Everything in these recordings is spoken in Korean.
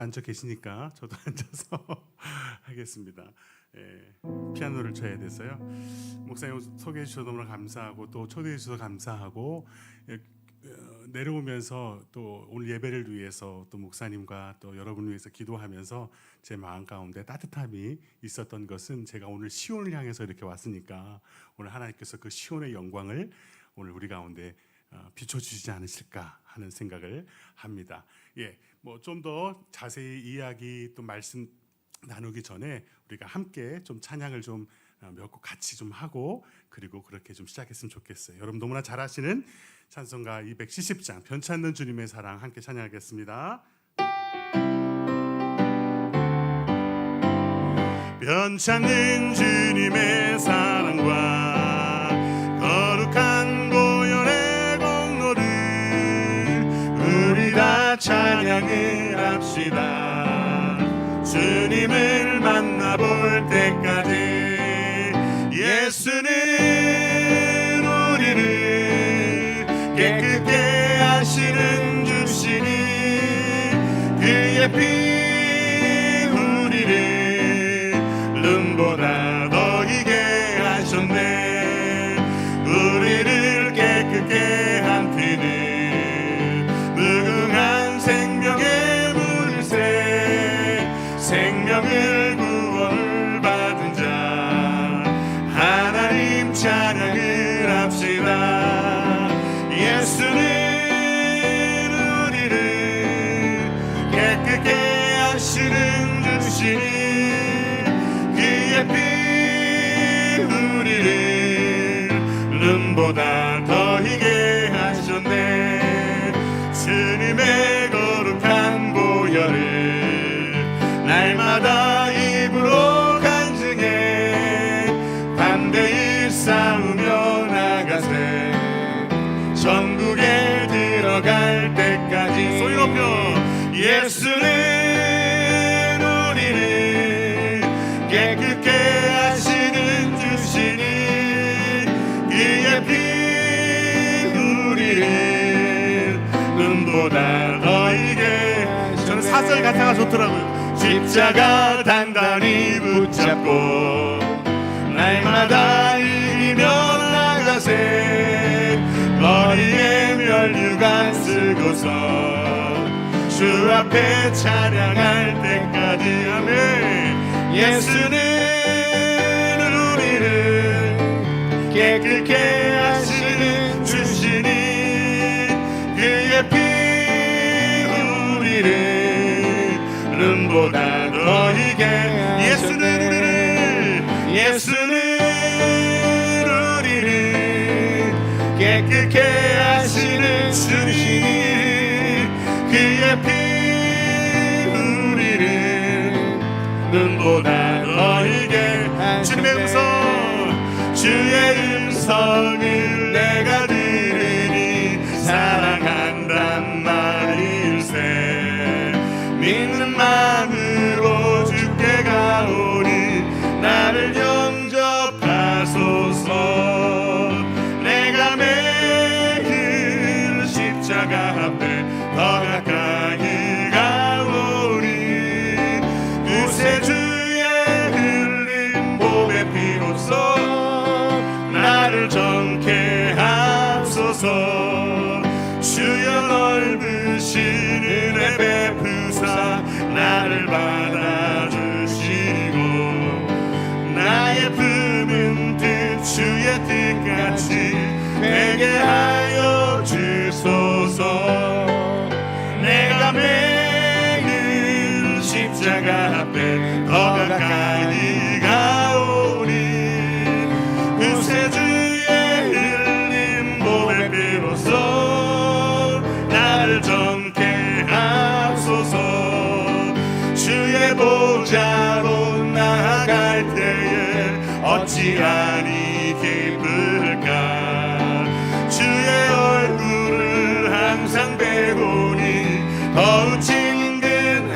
앉아 계시니까 저도 앉아서 하겠습니다. 피아노를 쳐야 돼서요. 목사님 소개해 주셔서 너무나 감사하고 또 초대해 주셔서 감사하고 내려오면서 또 오늘 예배를 위해서 또 목사님과 또 여러분을 위해서 기도하면서 제 마음 가운데 따뜻함이 있었던 것은 제가 오늘 시온을 향해서 이렇게 왔으니까 오늘 하나님께서 그 시온의 영광을 오늘 우리 가운데 비춰주시지 않으실까 하는 생각을 합니다. 뭐 좀 더 자세히 이야기 또 말씀 나누기 전에 우리가 함께 좀 찬양을 좀 몇 곡 같이 좀 하고 그리고 그렇게 좀 시작했으면 좋겠어요. 여러분 너무나 잘 아시는 찬송가 270장 변찮는 주님의 사랑 함께 찬양하겠습니다. 변찮는 주님의 사랑과 거룩한 보혈의 공로를 우리 다 찬양을 합시다. 주님을 만나볼 때까지 예수는 우리를 깨끗게 하시는 주시니 그의 피 우리를 눈보다 더 희게 하셨네. 우리를 깨끗게 한 피는 무궁한 생명의 물새 생명을 구원을 받은 자 하나님 찬양을 합시다. 예수는 우리를 깨끗게 하시는 주시니 그의 피 우리를 눈보다 더 희게 하셨네. 주님의 거룩한 보혈을 날마다 입으로 간증해 담대히 싸우며 나가세. 천국에 들어갈 때까지 소리 높여 예수는 우리를 깨끗게 하시는 주시니 그의 피 우리를 눈보다 더 희게. 저는 4절 가사가 좋더라고요. 십자가 단단히 붙잡고 날마다 이기며 나가세. 머리에 면류관 쓰고서 주 앞에 찬양할 때까지. 아멘. 예수는 우리를 깨끗게 하시는 주시니 그의 피 우리를 눈보다 더 희게. 예수는 우리를 깨끗게 하시는 주시니 그의 피 우리를 눈보다 더 희게. 주님의 음성 주의 음성을 내가 들으니 사랑한단 말일세. 믿는 마음으로 주께 가오니 나를 영접하소서. 내가 매일 십자가 앞에 더 가까이 가오니 구세주의 흘린 몸의 피로써 나를 정케 하소서. 주여 넓으신 은혜 베푸사 나를 받아주시고 나의 품은 뜻 주의 뜻같이 되게 하여 주소서. 내가 매일 십자가 앞에 더 가까이 가오니 구세주의 흘린 몸의 피로써 나를 정케 하소서. 주의 보좌로 나아갈 때에 어찌하니 기쁠까. 주의 얼굴을 항상 배우니 더욱 친근합니다.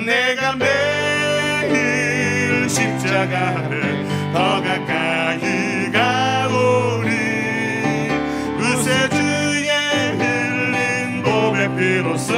내가 매일 십자가 앞에 더 가까이 가오니 구세주의 흘린 몸의 피로써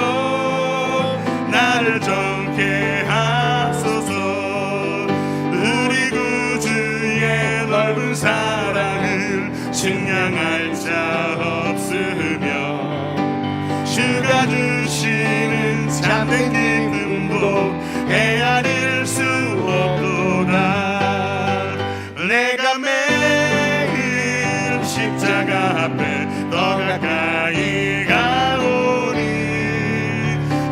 주시는 참된 기쁨도 헤아릴 수 없도다. 내가 매일 십자가 앞에 더 가까이 가오니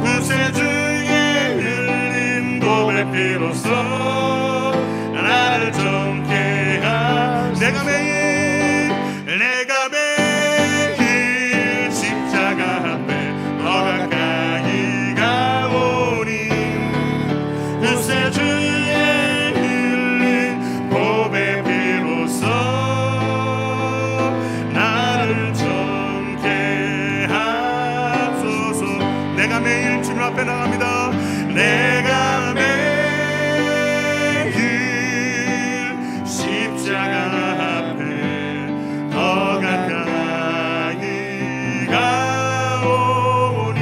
구세주의 흘린 보배 피로써 나를 정케 하. 내가 매일 십자가 앞에 더 가까이 가오니 구세주의 흘린 보배 피로써 나를 정케 하소서. 내가 매일 주님 앞에 나갑니다. 내가 매일 십자가 앞에 더 가까이 가오니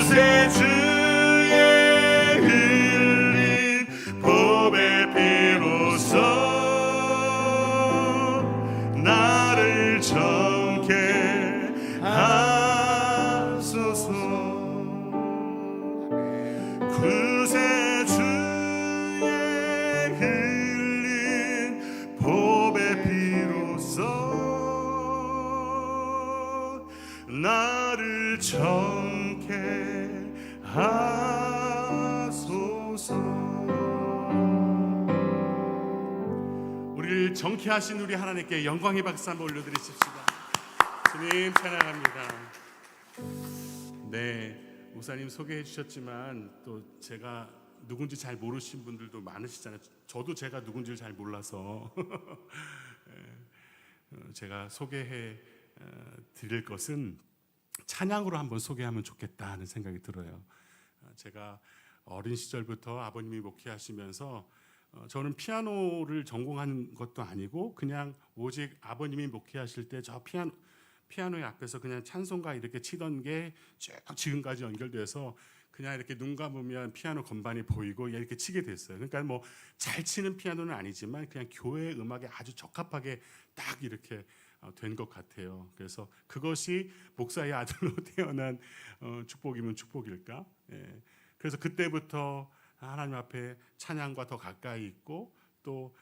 구세주의 흘린 보배 피로써 나를 정케 하소서. 구세주의 흘린 보배 피로써 나를 정케 하소서. 우리를 정케 하신 우리 하나님께 영광의 박수 한번 올려드리십시다. 주님 찬양합니다. 네, 목사님 소개해 주셨지만 또 제가 누군지 잘 모르신 분들도 많으시잖아요. 저도 제가 누군지를 잘 몰라서 제가 소개해 드릴 것은 찬양으로 한번 소개하면 좋겠다 하는 생각이 들어요. 제가 어린 시절부터 아버님이 목회하시면서 저는 피아노를 전공한 것도 아니고 그냥 오직 아버님이 목회하실 때 저 피아노의 앞에서 그냥 찬송가 이렇게 치던 게 쭉 지금까지 연결돼서 그냥 이렇게 눈 감으면 피아노 건반이 보이고 이렇게 치게 됐어요. 그러니까 뭐 잘 치는 피아노는 아니지만 그냥 교회 음악에 아주 적합하게 딱 이렇게 된 것 같아요. 그래서 그것이 목사의 아들로 태어난 축복이면 축복일까? 예. 그래서 그때부터 하나님 앞에 찬양과 더 가까이 있고 또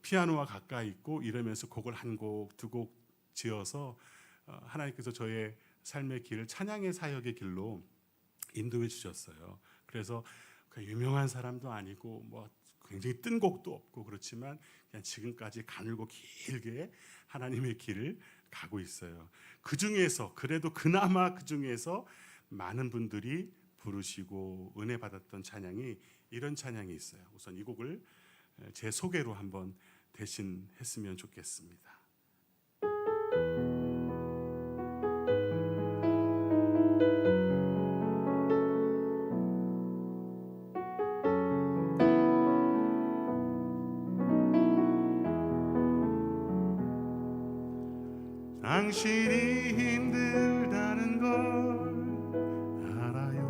피아노와 가까이 있고 이러면서 곡을 한 곡, 두 곡 지어서 하나님께서 저의 삶의 길을 찬양의 사역의 길로 인도해 주셨어요. 그래서 유명한 사람도 아니고 뭐 굉장히 뜬 곡도 없고 그렇지만 그냥 지금까지 가늘고 길게 하나님의 길을 가고 있어요. 그 중에서 그래도 그나마 그 중에서 많은 분들이 부르시고 은혜 받았던 찬양이 이런 찬양이 있어요. 우선 이 곡을 제 소개로 한번 대신 했으면 좋겠습니다. 당신이 힘들다는 걸 알아요.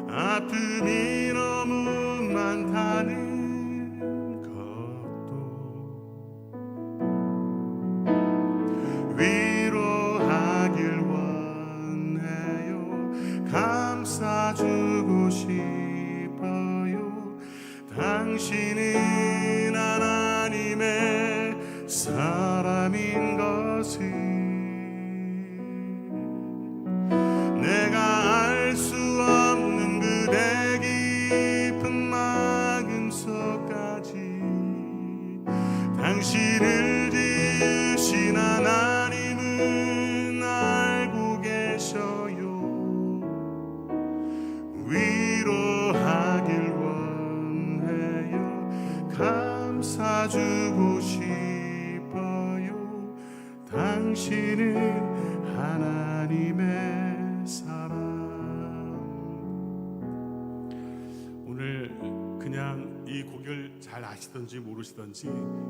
아픔이 너무 많다는 것도 위로하길 원해요. 감싸주고 싶어요. 당신은 하나님의 사람인 것을 내가 알 수 없는 그대 깊은 마음 속까지 당신을 지으신 하나님은 알고 계셔요. 위로하길 원해요. 감싸주고 당신은 하나님의 사람. 오늘 그냥 이 곡을 잘 아시던지 모르시던지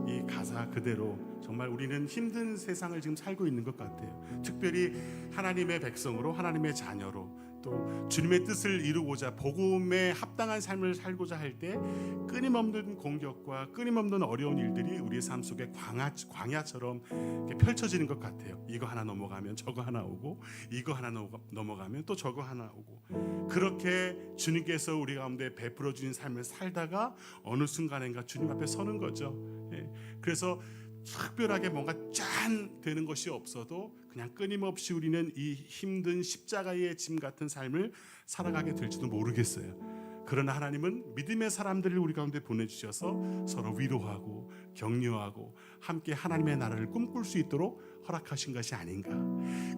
이 가사 그대로 정말 우리는 힘든 세상을 지금 살고 있는 것 같아요. 특별히 하나님의 백성으로 하나님의 자녀로 또 주님의 뜻을 이루고자 복음에 합당한 삶을 살고자 할 때 끊임없는 공격과 끊임없는 어려운 일들이 우리의 삶 속에 광야처럼 펼쳐지는 것 같아요. 이거 하나 넘어가면 저거 하나 오고, 이거 하나 넘어가면 또 저거 하나 오고, 그렇게 주님께서 우리 가운데 베풀어 주신 삶을 살다가 어느 순간인가 주님 앞에 서는 거죠. 그래서 특별하게 뭔가 짠 되는 것이 없어도 그냥 끊임없이 우리는 이 힘든 십자가의 짐 같은 삶을 살아가게 될지도 모르겠어요. 그러나 하나님은 믿음의 사람들을 우리 가운데 보내주셔서 서로 위로하고 격려하고 함께 하나님의 나라를 꿈꿀 수 있도록 허락하신 것이 아닌가.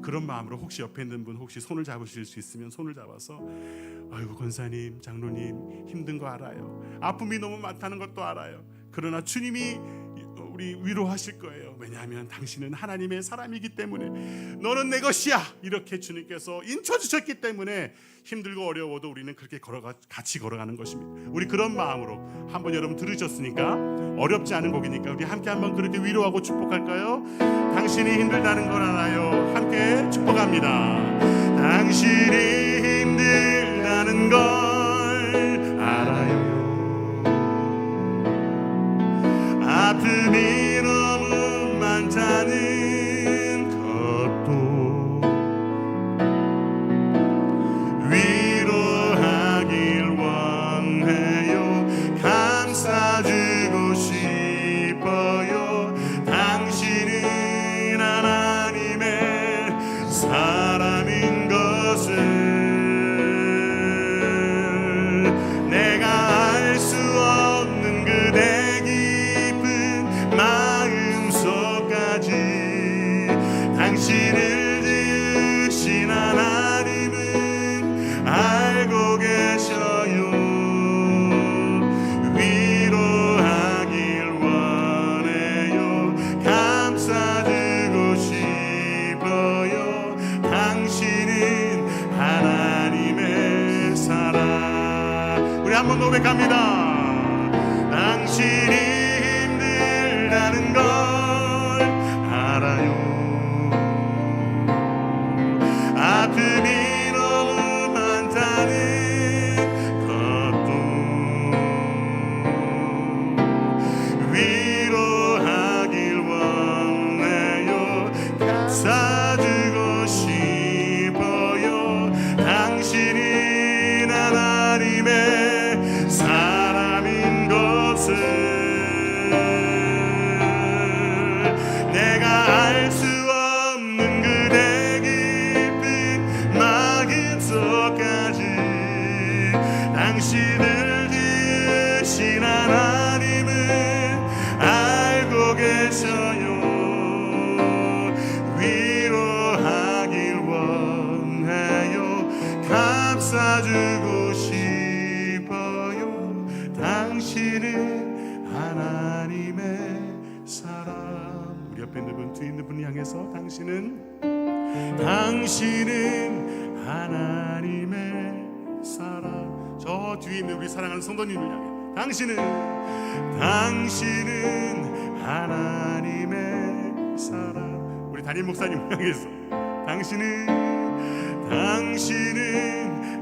그런 마음으로 혹시 옆에 있는 분 혹시 손을 잡으실 수 있으면 손을 잡아서, 아이고 권사님, 장로님 힘든 거 알아요. 아픔이 너무 많다는 것도 알아요. 그러나 주님이 우리 위로하실 거예요. 왜냐하면 당신은 하나님의 사람이기 때문에, 너는 내 것이야, 이렇게 주님께서 인쳐주셨기 때문에 힘들고 어려워도 우리는 그렇게 같이 걸어가는 것입니다. 우리 그런 마음으로 한번 여러분 들으셨으니까 어렵지 않은 곡이니까 우리 함께 한번 그렇게 위로하고 축복할까요? 당신이 힘들다는 걸 알아요. 함께 축복합니다. 당신이 힘들다는 걸 알아요. 아픔이 너무 많다는 것도 위로하길 원해요. 감싸주고 싶어요. 당신은 하나님의 사람인 것을 내가 알 수 없는 그대 당신을 지으신 하나님은 알고 계셔요. 위로하길 원해요. 감싸주고 싶어요. 당신은 하나님의 사랑. 우리 한번 고백합니다. 당신이 힘들다는 걸 알아요. 아픔이 너무 많다는 것도 위로하길 원해요. 감싸주고 싶어요. 당신이 하나님의 사람인 것을 내가 알 수 없는 그대 깊은 마음속까지 당신을 지으신 하나님은 알고 계셔요. 위로하길 원해요. 감싸주고 싶어요. 당신은 하나님의 사람. 우리 옆에 있는 분, 뒤에 있는 분 향해서 당신은 하나님의 사랑. 저 뒤에 있는 우리 사랑하는 성도님을 향해 당신은 하나님의 사랑. 우리 담임 목사님을 향해서 당신은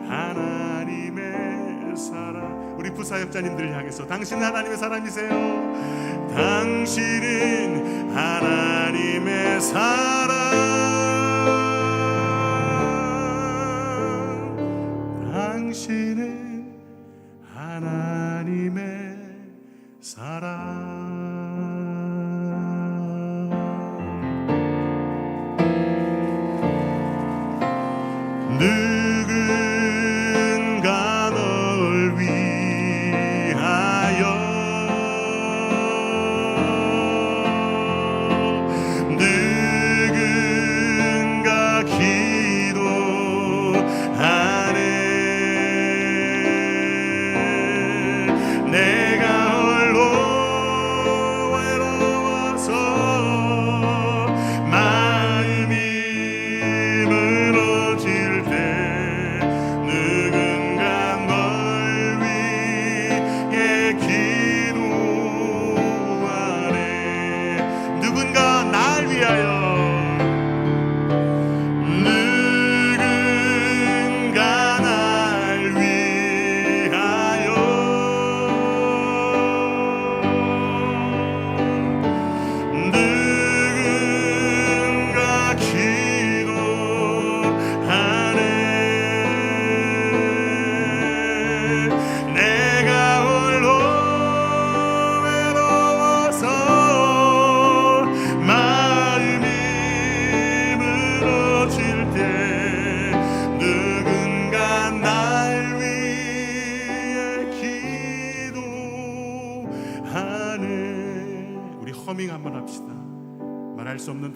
하나님의 사랑. 우리 부사역자님들을 향해서 당신은 하나님의 사람이세요. 당신은 하나님의 사랑. 당신은 하나님의 사랑. 누군가 널 위하여 누군가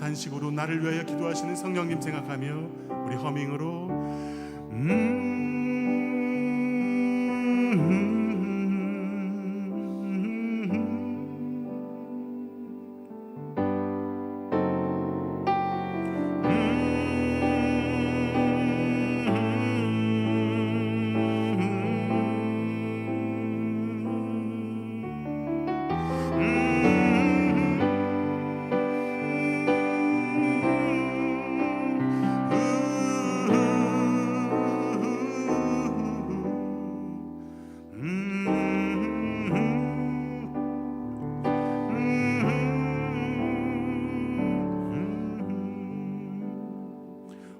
탄식으로 나를 위하여 기도하시는 성령님 생각하며 우리 허밍으로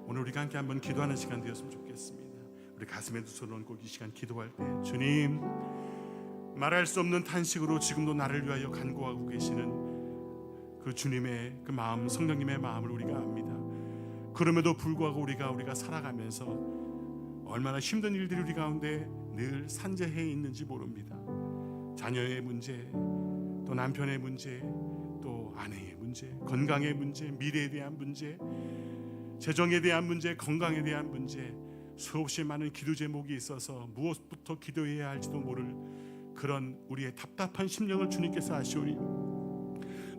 오늘 우리가 함께 한번 기도하는 시간 되었으면 좋겠습니다. 우리 가슴에 두 손을 얹고 이 시간 기도할 때 주님, 말할 수 없는 탄식으로 지금도 나를 위하여 간구하고 계시는 그 주님의 그 마음, 성령님의 마음을 우리가 압니다. 그럼에도 불구하고 우리가 살아가면서 얼마나 힘든 일들이 우리 가운데 늘 산재해 있는지 모릅니다. 자녀의 문제, 또 남편의 문제, 또 아내의 문제, 건강의 문제, 미래에 대한 문제, 재정에 대한 문제, 건강에 대한 문제, 수없이 많은 기도 제목이 있어서 무엇부터 기도해야 할지도 모를 그런 우리의 답답한 심령을 주님께서 아시오니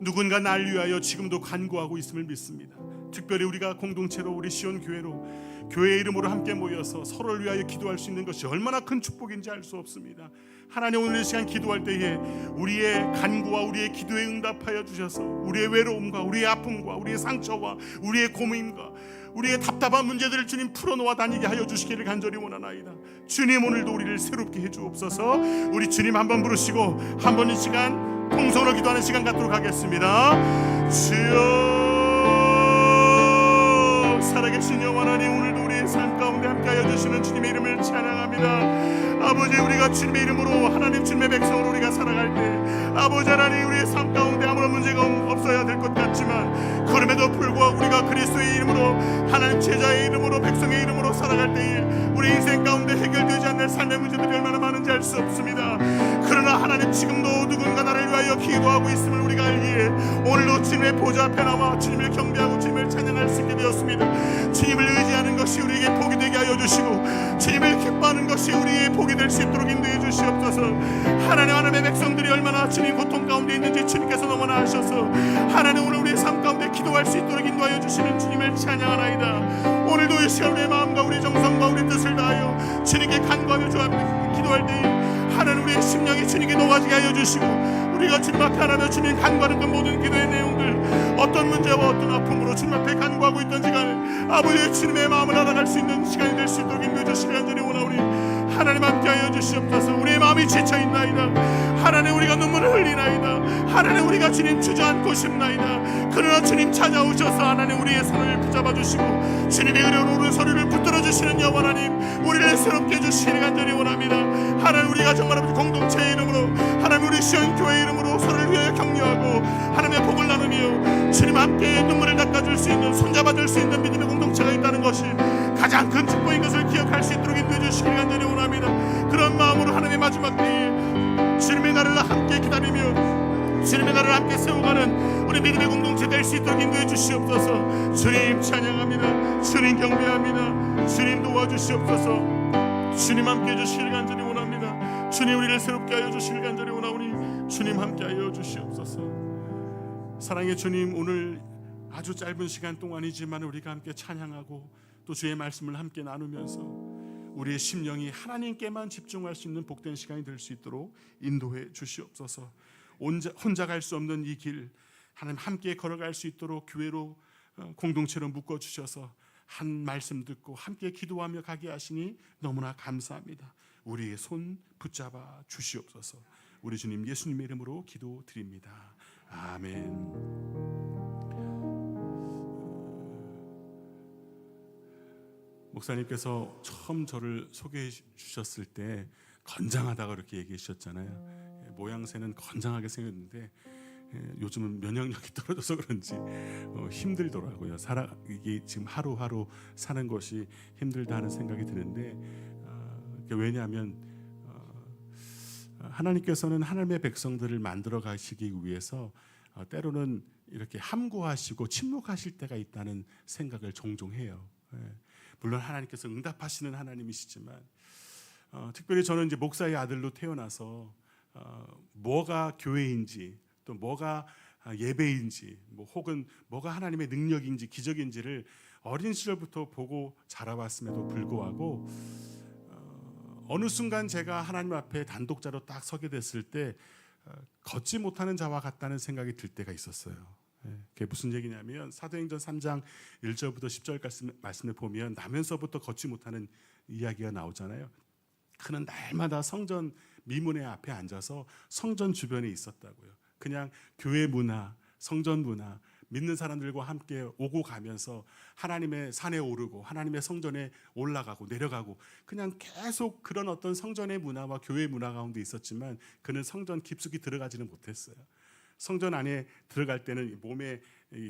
누군가 날 위하여 지금도 간구하고 있음을 믿습니다. 특별히 우리가 공동체로 우리 시온 교회로 교회 이름으로 함께 모여서 서로를 위하여 기도할 수 있는 것이 얼마나 큰 축복인지 알 수 없습니다. 하나님, 오늘 이 시간 기도할 때에 우리의 간구와 우리의 기도에 응답하여 주셔서 우리의 외로움과 우리의 아픔과 우리의 상처와 우리의 고민과 우리의 답답한 문제들을 주님 풀어놓아 다니게 하여 주시기를 간절히 원하나이다. 주님, 오늘도 우리를 새롭게 해주옵소서. 우리 주님 한번 부르시고 한번 이 시간 통성으로 기도하는 시간 갖도록 하겠습니다. 주여, 살아계신 여호와 하나님, 오늘도 우리의 삶 가운데 함께하여 주시는 주님의 이름을 찬양합니다. 아버지, 우리가 주님의 이름으로 하나님 주님의 백성으로 우리가 살아갈 때 아버지 하나님, 우리의 삶 가운데 아무런 문제가 없어야 될 것 같지만 그럼에도 불구하고 우리가 그리스도의 이름으로 하나님 제자의 이름으로 백성의 이름으로 살아갈 때에 우리 인생 가운데 해결되지 않는 삶의 문제들이 얼마나 많은지 알 수 없습니다. 그러나 하나님, 지금도 누군가 나를 위하여 기도하고 있음을 우리가 알기에 오늘도 주님의 보좌 앞에 나와 주님을 경배하고 주님을 찬양할 수 있게 되었습니다. 주님을 의지하는 것이 우리에게 복이 되게 하여 주시고 주님을 기뻐하는 것이 우리의 복이 될 수 있도록 인도해 주시옵소서. 하나님의 백성들이 얼마나 주님 고통 가운데 있는지 주님께서 너무나 아셔서 하나님, 오늘 우리의 삶 가운데 기도할 수 있도록 인도하여 주시는 주님을 찬양하나이다. 오늘도 이 시간 우리의 마음과 우리 정성과 우리 뜻을 다하여 주님께 간구하며 기도할 때 하나님, 우리의 심령이 주님께 녹아지게 하여 주시고 우리가 주님 앞에 하나며 주님 간구하는 그 모든 기도의 내용들, 어떤 문제와 어떤 아픔으로 주님 앞에 간구하고 있던지 간에 아버지의 주님의 마음을 알아갈 수 있는 시간이 될 수 있도록 인도해 주시기 간절히 원하오니 하나님 함께하여 주시옵소서. 우리의 마음이 지쳐있나이다. 하나님, 우리가 눈물을 흘리나이다. 하나님, 우리가 주님 주저앉고 싶나이다. 그러나 주님 찾아오셔서 하나님 우리의 손을 붙잡아 주시고 주님의 의로운 오른소리를 붙들어 주시는 여호와 하나님, 우리를 새롭게 해주시기 간절히 원합니다. 하나님, 우리가 정말 공동체의 이름으로 하나님 우리 시온 교회 이름으로 서로를 위하여 격려하고 하나님의 복을 나누며 주님 함께 눈물을 닦아줄 수 있는, 손잡아줄 수 있는 믿음의 공동체가 있다는 것이 가장 큰 축복인 것을 기억할 수 있도록 인도해 주시기 간절히 원합니다. 그런 마음으로 하나님의 마지막 때에 주님의 날을 함께 기다리며 주님의 날을 함께 세워가는 우리 믿음의 공동체 될 수 있도록 인도해 주시옵소서. 주님 찬양합니다. 주님 경배합니다. 주님 도와주시옵소서. 주님 함께 해주시길 간절히 원합니다. 주님, 우리를 새롭게 하여 주시길 간절히 원하오니 주님 함께 하여 주시옵소서. 사랑의 주님, 오늘 아주 짧은 시간 동안이지만 우리가 함께 찬양하고 또 주의 말씀을 함께 나누면서 우리의 심령이 하나님께만 집중할 수 있는 복된 시간이 될 수 있도록 인도해 주시옵소서. 혼자 갈 수 없는 이 길 하나님 함께 걸어갈 수 있도록 교회로 공동체로 묶어 주셔서 한 말씀 듣고 함께 기도하며 가게 하시니 너무나 감사합니다. 우리의 손 붙잡아 주시옵소서. 우리 주님 예수님의 이름으로 기도드립니다. 아멘. 목사님께서 처음 저를 소개해 주셨을 때 건장하다고 그렇게 얘기해 주셨잖아요. 모양새는 건장하게 생겼는데 요즘은 면역력이 떨어져서 그런지 힘들더라고요. 이게 지금 하루하루 사는 것이 힘들다 하는 생각이 드는데 왜냐하면 하나님께서는 하나님의 백성들을 만들어 가시기 위해서 때로는 이렇게 함구하시고 침묵하실 때가 있다는 생각을 종종 해요. 물론 하나님께서 응답하시는 하나님이시지만 특별히 저는 이제 목사의 아들로 태어나서 뭐가 교회인지 또 뭐가 예배인지 혹은 뭐가 하나님의 능력인지 기적인지를 어린 시절부터 보고 자라왔음에도 불구하고 어느 순간 제가 하나님 앞에 단독자로 딱 서게 됐을 때 걷지 못하는 자와 같다는 생각이 들 때가 있었어요. 그게 무슨 얘기냐면 사도행전 3장 1절부터 10절까지 말씀을 보면 나면서부터 걷지 못하는 이야기가 나오잖아요. 그는 날마다 성전 미문의 앞에 앉아서 성전 주변에 있었다고요. 그냥 교회 문화, 성전 문화, 믿는 사람들과 함께 오고 가면서 하나님의 산에 오르고 하나님의 성전에 올라가고 내려가고 그냥 계속 그런 어떤 성전의 문화와 교회 문화 가운데 있었지만 그는 성전 깊숙이 들어가지는 못했어요. 성전 안에 들어갈 때는 몸에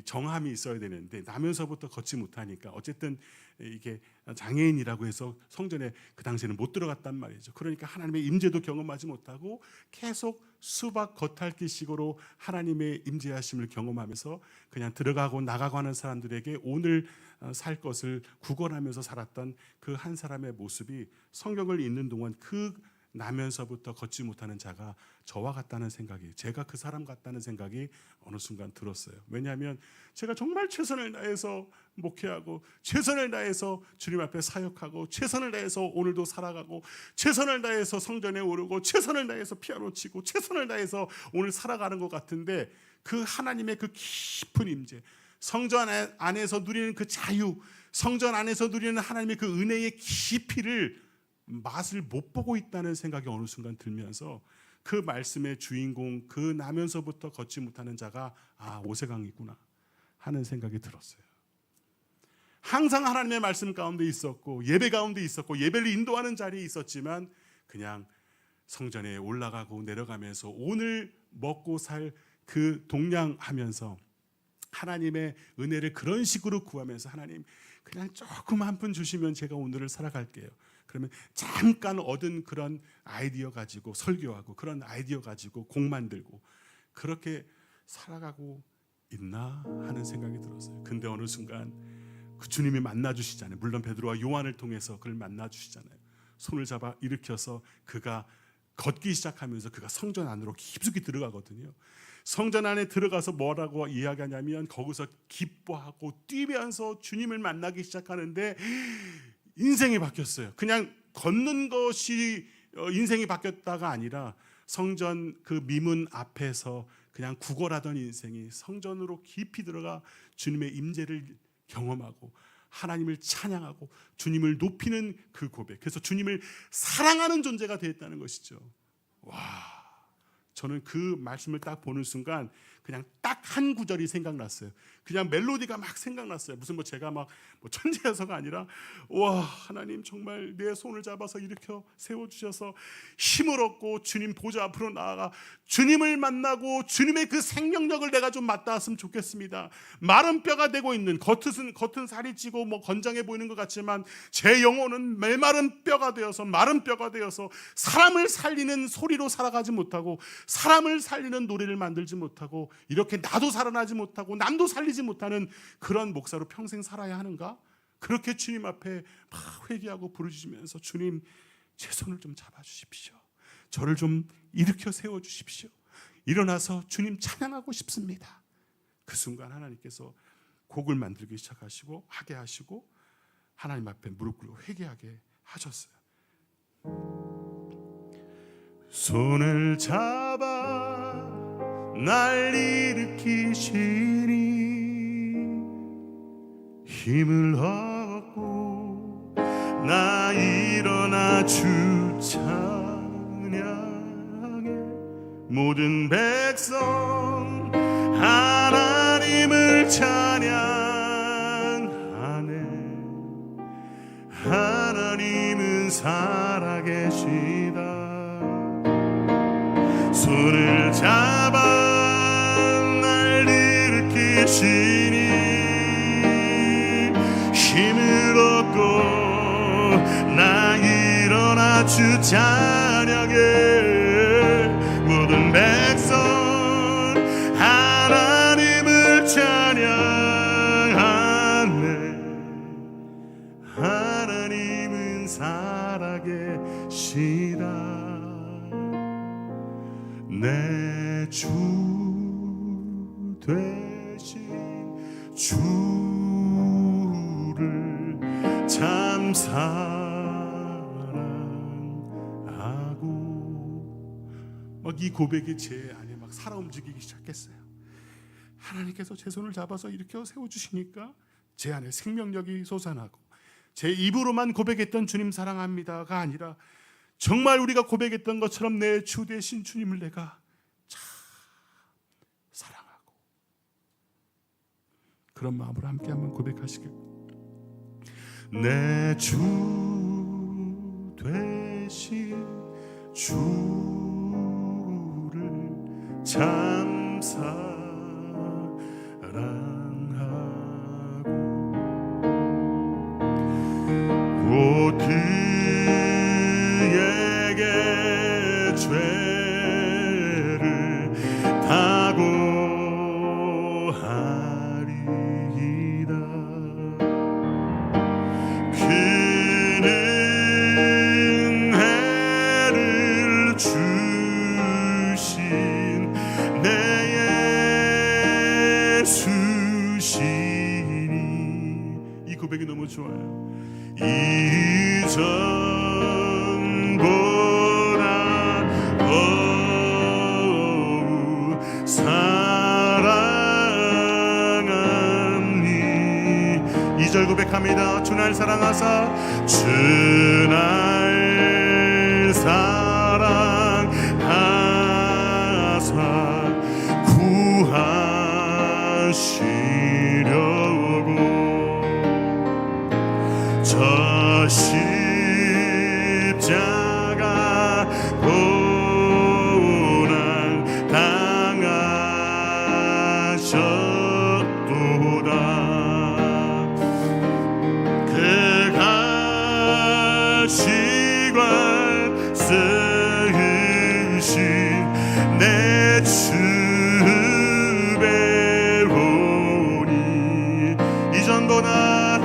정함이 있어야 되는데 나면서부터 걷지 못하니까 어쨌든 이게 장애인이라고 해서 성전에 그 당시에는 못 들어갔단 말이죠. 그러니까 하나님의 임재도 경험하지 못하고 계속 수박 겉핥기식으로 하나님의 임재하심을 경험하면서 그냥 들어가고 나가고 하는 사람들에게 오늘 살 것을 구걸하면서 살았던 그 한 사람의 모습이 성경을 읽는 동안 그 나면서부터 걷지 못하는 자가 저와 같다는 생각이, 제가 그 사람 같다는 생각이 어느 순간 들었어요. 왜냐하면 제가 정말 최선을 다해서 목회하고 최선을 다해서 주님 앞에 사역하고 최선을 다해서 오늘도 살아가고 최선을 다해서 성전에 오르고 최선을 다해서 피아노 치고 최선을 다해서 오늘 살아가는 것 같은데 그 하나님의 그 깊은 임재, 성전 안에서 누리는 그 자유, 성전 안에서 누리는 하나님의 그 은혜의 깊이를 맛을 못 보고 있다는 생각이 어느 순간 들면서 그 말씀의 주인공, 그 나면서부터 걷지 못하는 자가 오세강이구나 하는 생각이 들었어요. 항상 하나님의 말씀 가운데 있었고 예배 가운데 있었고 예배를 인도하는 자리에 있었지만 그냥 성전에 올라가고 내려가면서 오늘 먹고 살 그 동냥하면서 하나님의 은혜를 그런 식으로 구하면서 하나님 그냥 조금 한 푼 주시면 제가 오늘을 살아갈게요. 그러면 잠깐 얻은 그런 아이디어 가지고 설교하고 그런 아이디어 가지고 곡 만들고 그렇게 살아가고 있나 하는 생각이 들었어요. 근데 어느 순간 그 주님이 만나주시잖아요. 물론 베드로와 요한을 통해서 그를 만나주시잖아요. 손을 잡아 일으켜서 그가 걷기 시작하면서 그가 성전 안으로 깊숙이 들어가거든요. 성전 안에 들어가서 뭐라고 이야기하냐면 거기서 기뻐하고 뛰면서 주님을 만나기 시작하는데 인생이 바뀌었어요. 그냥 걷는 것이 인생이 바뀌었다가 아니라 성전 그 미문 앞에서 그냥 구걸하던 인생이 성전으로 깊이 들어가 주님의 임재를 경험하고 하나님을 찬양하고 주님을 높이는 그 고백, 그래서 주님을 사랑하는 존재가 되었다는 것이죠. 와, 저는 그 말씀을 딱 보는 순간 그냥 딱 한 구절이 생각났어요. 그냥 멜로디가 막 생각났어요. 무슨 제가 막 천재여서가 아니라 와, 하나님 정말 내 손을 잡아서 일으켜 세워주셔서 힘을 얻고 주님 보좌 앞으로 나아가 주님을 만나고 주님의 그 생명력을 내가 좀 맛닿았으면 좋겠습니다. 마른 뼈가 되고 있는 겉은 살이 찌고 건장해 보이는 것 같지만 제 영혼은 메마른 뼈가 되어서 마른 뼈가 되어서 사람을 살리는 소리로 살아가지 못하고 사람을 살리는 노래를 만들지 못하고 이렇게 나도 살아나지 못하고 남도 살리지 못하는 그런 목사로 평생 살아야 하는가? 그렇게 주님 앞에 막 회개하고 부르짖으면서 주님 제 손을 좀 잡아주십시오. 저를 좀 일으켜 세워주십시오. 일어나서 주님 찬양하고 싶습니다. 그 순간 하나님께서 곡을 만들기 시작하시고 하게 하시고 하나님 앞에 무릎 꿇고 회개하게 하셨어요. 손을 잡아 날 일으키시니 힘을 얻고 나 일어나 주 찬양해. 모든 백성 하나님을 찬양하네. 하나님은 살아계시다. 손을 잡아 날 일으키시니 힘을 얻고 나 일어나 주 찬양해. 모든 백성 하나님을 살아계시다. 내 주 되신 주를 참 사랑하고, 막 이 고백이 제 안에 막 살아 움직이기 시작했어요. 하나님께서 제 손을 잡아서 일으켜 세워주시니까 제 안에 생명력이 솟아나고, 제 입으로만 고백했던 주님 사랑합니다가 아니라 정말 우리가 고백했던 것처럼 내 주 되신 주님을 내가 참 사랑하고, 그런 마음으로 함께 한번 고백하시길. 내 주 되신 주를 참 사랑하고, 곧 그에게 죄를 다 고하리이다. 그는 은혜를 주신 내 예수시니. 이 고백이 너무 좋아요. 이전보다 더욱 사랑하니. 2절 고백합니다. 주 날 사랑하사, 주 날 사랑하사 구하시려고 저 십자가 고난 당하셨도다. 그 가시관 쓰으신 내 주 배우니. 이전보다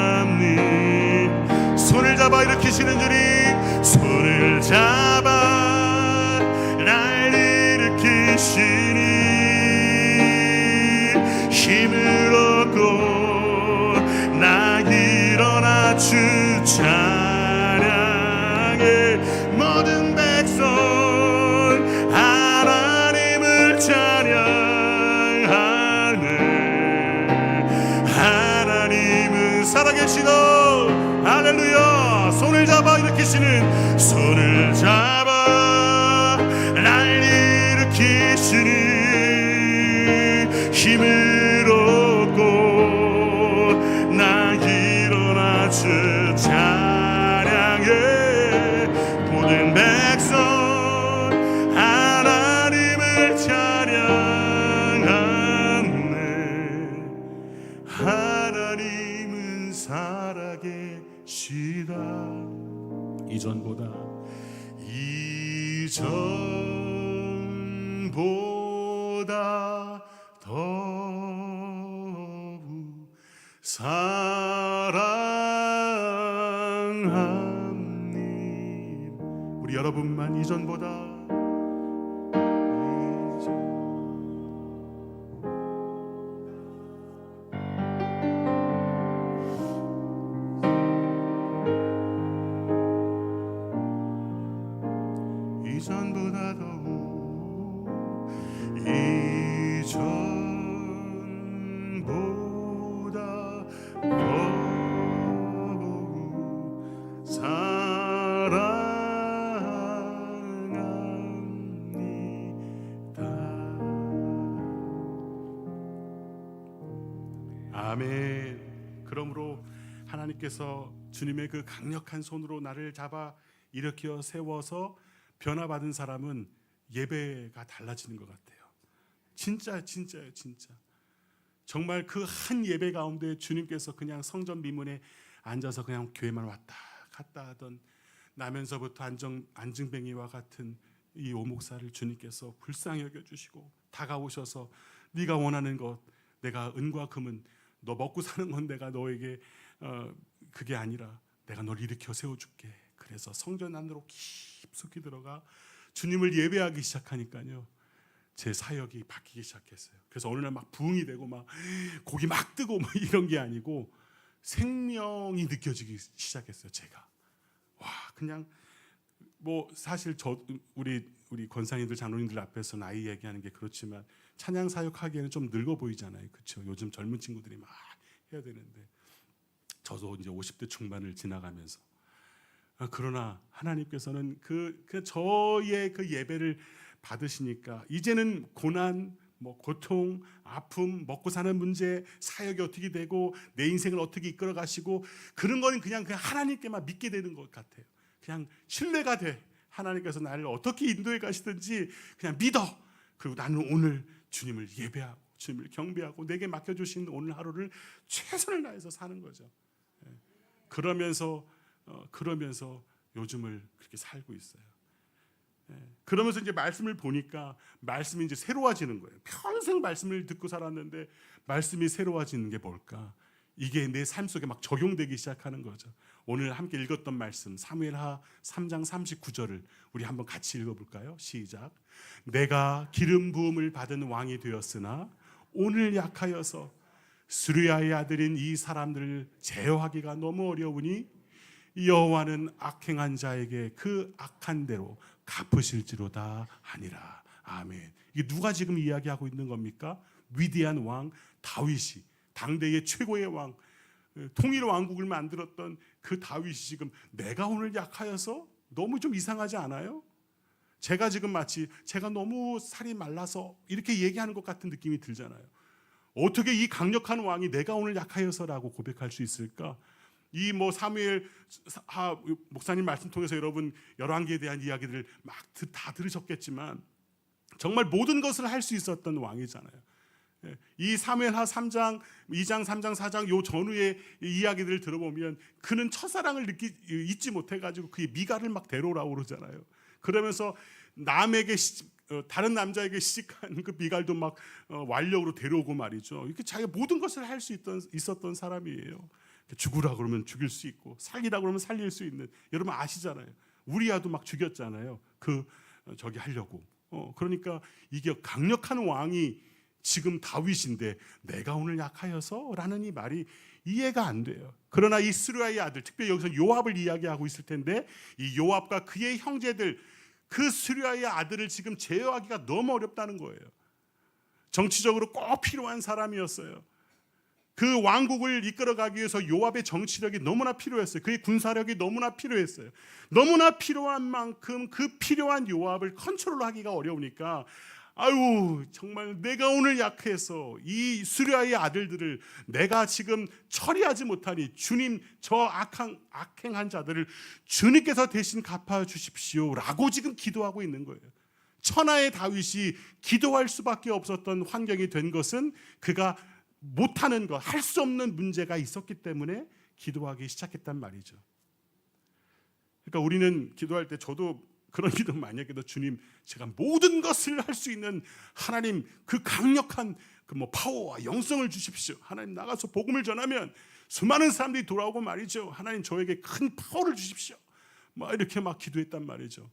사랑합니. 손을 잡아 일으키시는 주님, 손을 잡아 날 일으키시니. 힘을 얻고 나 일어나 주 찬양해. 모든 백성 하나님을 찬양하네. 하나님은 살아계시도. 할렐루야. 손을 잡아 일으키시는, 손을 잡아 날 일으키시니. 힘을 얻고 나 일어나 주 찬양해. 모든 백성 하나님을 찬양하네. 하나님은 살아계시다. 이전보다 더욱 사랑합니. 우리 여러분만 이전보다 이전보다 더욱 이전보다 더욱 사랑합니다. 아멘. 그러므로 하나님께서 주님의 그 강력한 손으로 나를 잡아 일으켜 세워서 변화받은 사람은 예배가 달라지는 것 같아요. 진짜예요. 진짜. 정말 그 한 예배 가운데 주님께서 그냥 성전 미문에 앉아서 그냥 교회만 왔다 갔다 하던 나면서부터 안증뱅이와 같은 이 오목사를 주님께서 불쌍히 여겨주시고 다가오셔서 네가 원하는 것, 내가 은과 금은 너 먹고 사는 건 내가 너에게 그게 아니라 내가 널 일으켜 세워줄게. 그래서 성전 안으로 깊숙이 들어가 주님을 예배하기 시작하니까요, 제 사역이 바뀌기 시작했어요. 그래서 어느 날 막 부흥이 되고 막 고기 막 뜨고 뭐 이런 게 아니고 생명이 느껴지기 시작했어요. 제가 그냥 뭐 사실 우리 권사님들 장로님들 앞에서 나이 얘기하는 게 그렇지만 찬양 사역하기에는 좀 늙어 보이잖아요. 그렇죠? 요즘 젊은 친구들이 막 해야 되는데 저도 이제 50대 중반을 지나가면서 그러나 하나님께서는 그 저의 그 예배를 받으시니까 이제는 고난, 뭐 고통, 아픔, 먹고 사는 문제, 사역이 어떻게 되고 내 인생을 어떻게 이끌어 가시고 그런 거는 그냥 하나님께만 믿게 되는 것 같아요. 그냥 신뢰가 돼. 하나님께서 나를 어떻게 인도해 가시든지 그냥 믿어. 그리고 나는 오늘 주님을 예배하고 주님을 경배하고 내게 맡겨주신 오늘 하루를 최선을 다해서 사는 거죠. 그러면서 요즘을 그렇게 살고 있어요. 그러면서 이제 말씀을 보니까 말씀이 이제 새로워지는 거예요. 평생 말씀을 듣고 살았는데 말씀이 새로워지는 게 뭘까? 이게 내 삶 속에 막 적용되기 시작하는 거죠. 오늘 함께 읽었던 말씀 사무엘하 3장 39절을 우리 한번 같이 읽어볼까요? 시작. 내가 기름 부음을 받은 왕이 되었으나 오늘 약하여서 수르야의 아들인 이 사람들을 제어하기가 너무 어려우니 여호와는 악행한 자에게 그 악한 대로 갚으실지로다 하니라. 아멘. 이게 누가 지금 이야기하고 있는 겁니까? 위대한 왕 다윗이, 당대의 최고의 왕, 통일 왕국을 만들었던 그 다윗이 지금 내가 오늘 약하여서 너무 좀 이상하지 않아요? 제가 지금 마치 제가 너무 살이 말라서 이렇게 얘기하는 것 같은 느낌이 들잖아요. 어떻게 이 강력한 왕이 내가 오늘 약하여서라고 고백할 수 있을까? 이 뭐 사무엘 목사님 말씀 통해서 여러분 열왕기에 대한 이야기들을 막 다 들으셨겠지만 정말 모든 것을 할 수 있었던 왕이잖아요. 이 사무엘하 3장, 2장, 3장, 4장 요 전후의 이야기들을 들어보면 그는 첫사랑을 잊지 못해가지고 그의 미갈을 막 데려오라고 그러잖아요. 그러면서 남에게 다른 남자에게 시집간 그 미갈도 막 완력으로 데려오고 말이죠. 이렇게 자기가 모든 것을 할 수 있었던 사람이에요. 죽으라 그러면 죽일 수 있고 살리라 그러면 살릴 수 있는, 여러분 아시잖아요. 우리야도 막 죽였잖아요. 저기 하려고. 그러니까 이게 강력한 왕이 지금 다윗인데 내가 오늘 약하여서라는 이 말이 이해가 안 돼요. 그러나 이 스루야의 아들, 특별히 여기서 요압을 이야기하고 있을 텐데 이 요압과 그의 형제들, 그 스루야의 아들을 지금 제어하기가 너무 어렵다는 거예요. 정치적으로 꼭 필요한 사람이었어요. 그 왕국을 이끌어가기 위해서 요압의 정치력이 너무나 필요했어요. 그의 군사력이 너무나 필요했어요. 너무나 필요한 만큼 그 필요한 요압을 컨트롤하기가 어려우니까 아유 정말 내가 오늘 약해서 이 수르야의 아들들을 내가 지금 처리하지 못하니 주님 저 악행한 자들을 주님께서 대신 갚아주십시오라고 지금 기도하고 있는 거예요. 천하의 다윗이 기도할 수밖에 없었던 환경이 된 것은 그가 못하는 것, 할 수 없는 문제가 있었기 때문에 기도하기 시작했단 말이죠. 그러니까 우리는 기도할 때 저도 그런 기도 많이 했거든요. 주님, 제가 모든 것을 할 수 있는 하나님 그 강력한 그 파워와 영성을 주십시오. 하나님 나가서 복음을 전하면 수많은 사람들이 돌아오고 말이죠. 하나님 저에게 큰 파워를 주십시오. 이렇게 막 기도했단 말이죠.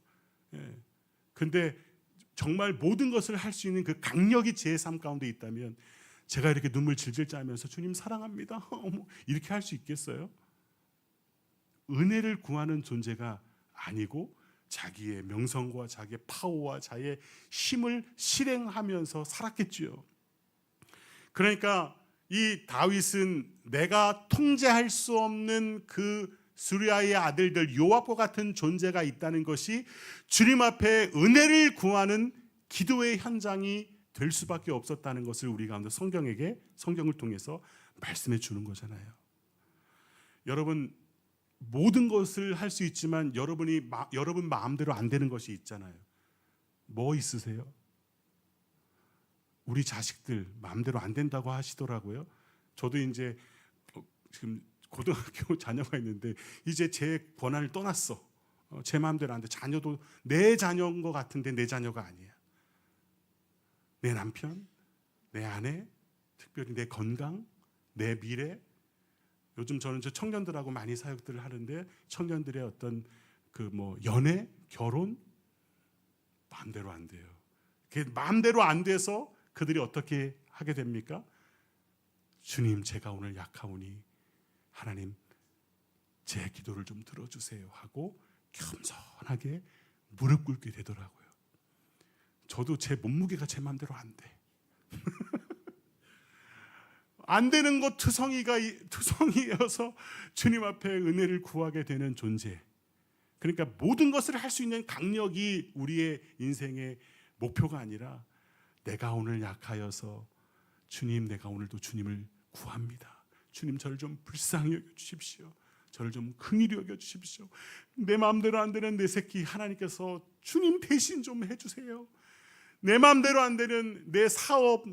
근데 정말 모든 것을 할 수 있는 그 강력이 제 삶 가운데 있다면 제가 이렇게 눈물 질질 짜면서 주님 사랑합니다 이렇게 할 수 있겠어요? 은혜를 구하는 존재가 아니고 자기의 명성과 자기의 파워와 자기의 힘을 실행하면서 살았겠지요. 그러니까 이 다윗은 내가 통제할 수 없는 그 수르야의 아들들 요압과 같은 존재가 있다는 것이 주님 앞에 은혜를 구하는 기도의 현장이 될 수밖에 없었다는 것을 우리 가운데 성경을 통해서 말씀해 주는 거잖아요. 여러분 모든 것을 할 수 있지만 여러분 마음대로 안 되는 것이 있잖아요. 뭐 있으세요? 우리 자식들 마음대로 안 된다고 하시더라고요. 저도 이제 지금 고등학교 자녀가 있는데 이제 제 권한을 떠났어. 제 마음대로 안 돼. 자녀도 내 자녀인 것 같은데 내 자녀가 아니야. 내 남편, 내 아내, 특별히 내 건강, 내 미래. 요즘 저는 저 청년들하고 많이 사역들을 하는데 청년들의 어떤 연애, 결혼 마음대로 안 돼요. 그게 마음대로 안 돼서 그들이 어떻게 하게 됩니까? 주님, 제가 오늘 약하오니 하나님 제 기도를 좀 들어주세요 하고 겸손하게 무릎 꿇게 되더라고요. 저도 제 몸무게가 제 마음대로 안 돼. 안 되는 것 투성이여서 주님 앞에 은혜를 구하게 되는 존재. 그러니까 모든 것을 할 수 있는 강력이 우리의 인생의 목표가 아니라 내가 오늘 약하여서 주님, 내가 오늘도 주님을 구합니다. 주님, 저를 좀 불쌍히 여겨주십시오. 저를 좀 긍휼히 여겨주십시오. 내 마음대로 안 되는 내 새끼 하나님께서 주님 대신 좀 해주세요. 내 마음대로 안 되는 내 사업,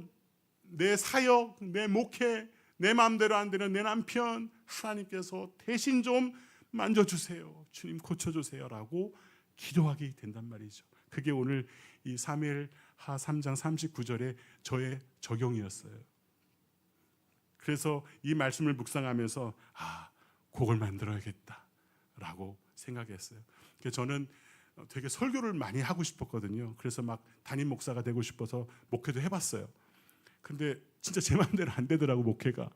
내 사역, 내 목회, 내 마음대로 안 되는 내 남편 하나님께서 대신 좀 만져주세요. 주님 고쳐주세요 라고 기도하게 된단 말이죠. 그게 오늘 이 사무엘하 3장 39절에 저의 적용이었어요. 그래서 이 말씀을 묵상하면서 곡을 만들어야겠다라고 생각했어요. 그래서 저는 되게 설교를 많이 하고 싶었거든요. 그래서 막 담임 목사가 되고 싶어서 목회도 해봤어요. 근데 진짜 제 마음대로 안 되더라고 목회가.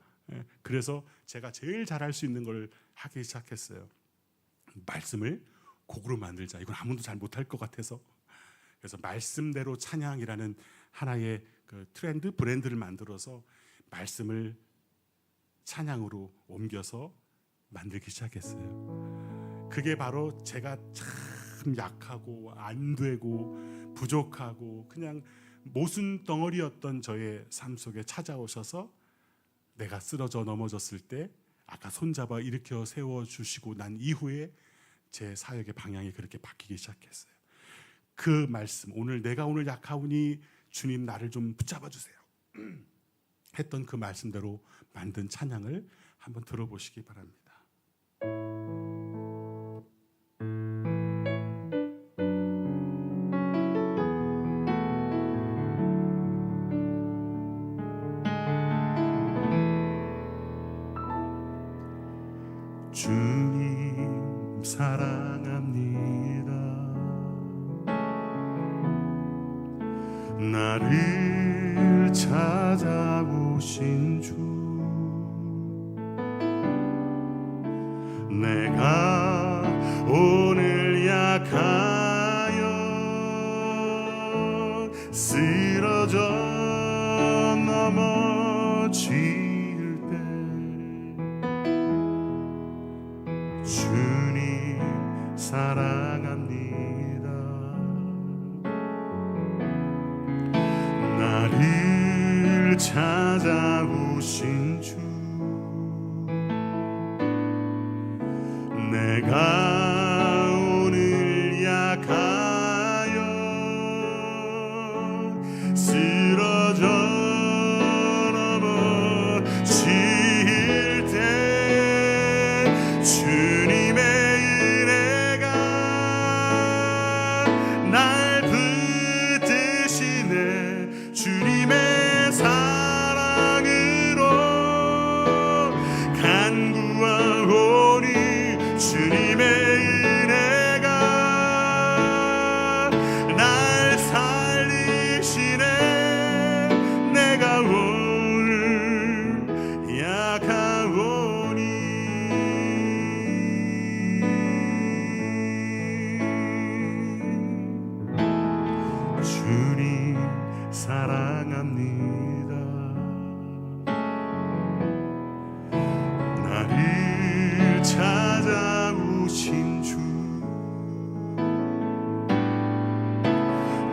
그래서 제가 제일 잘할 수 있는 걸 하기 시작했어요. 말씀을 곡으로 만들자. 이건 아무도 잘 못할 것 같아서. 그래서 말씀대로 찬양이라는 하나의 트렌드 브랜드를 만들어서 말씀을 찬양으로 옮겨서 만들기 시작했어요. 그게 바로 제가 참 약하고 안 되고 부족하고 그냥 모순 덩어리였던 저의 삶 속에 찾아오셔서 내가 쓰러져 넘어졌을 때 아까 손잡아 일으켜 세워주시고 난 이후에 제 사역의 방향이 그렇게 바뀌기 시작했어요. 그 말씀, 내가 오늘 약하오니 주님 나를 좀 붙잡아 주세요 했던 그 말씀대로 만든 찬양을 한번 들어보시기 바랍니다. 주님 사랑합니다. 나를 찾아오신 주, 내가 오늘 약하여 쓰러져 넘어질 때 주님 사랑합니다. 나를 찾아오신 주, 내가 오늘 약하여 쓰러져 넘어질 때 주님의 은혜가 날 붙드시네. 주님의 사랑으로 간구하오니 주님의 은혜가 날 살리시네. 내가 오늘 약하오니 주님 사랑합니다. 나를 찾아오신 주,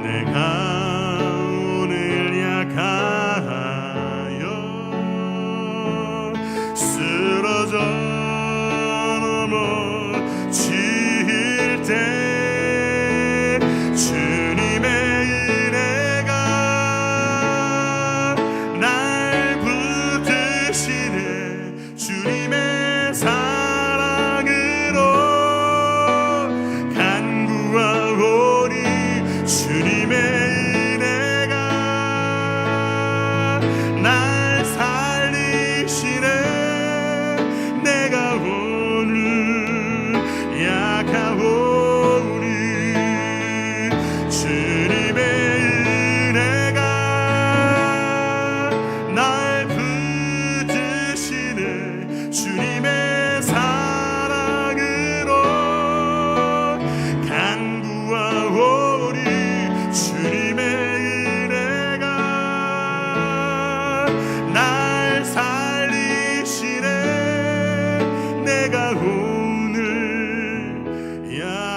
내가 오늘 약하여 쓰러져 넘어질 때 주님의 은혜가 날 붙드시네. 주님의 사랑으로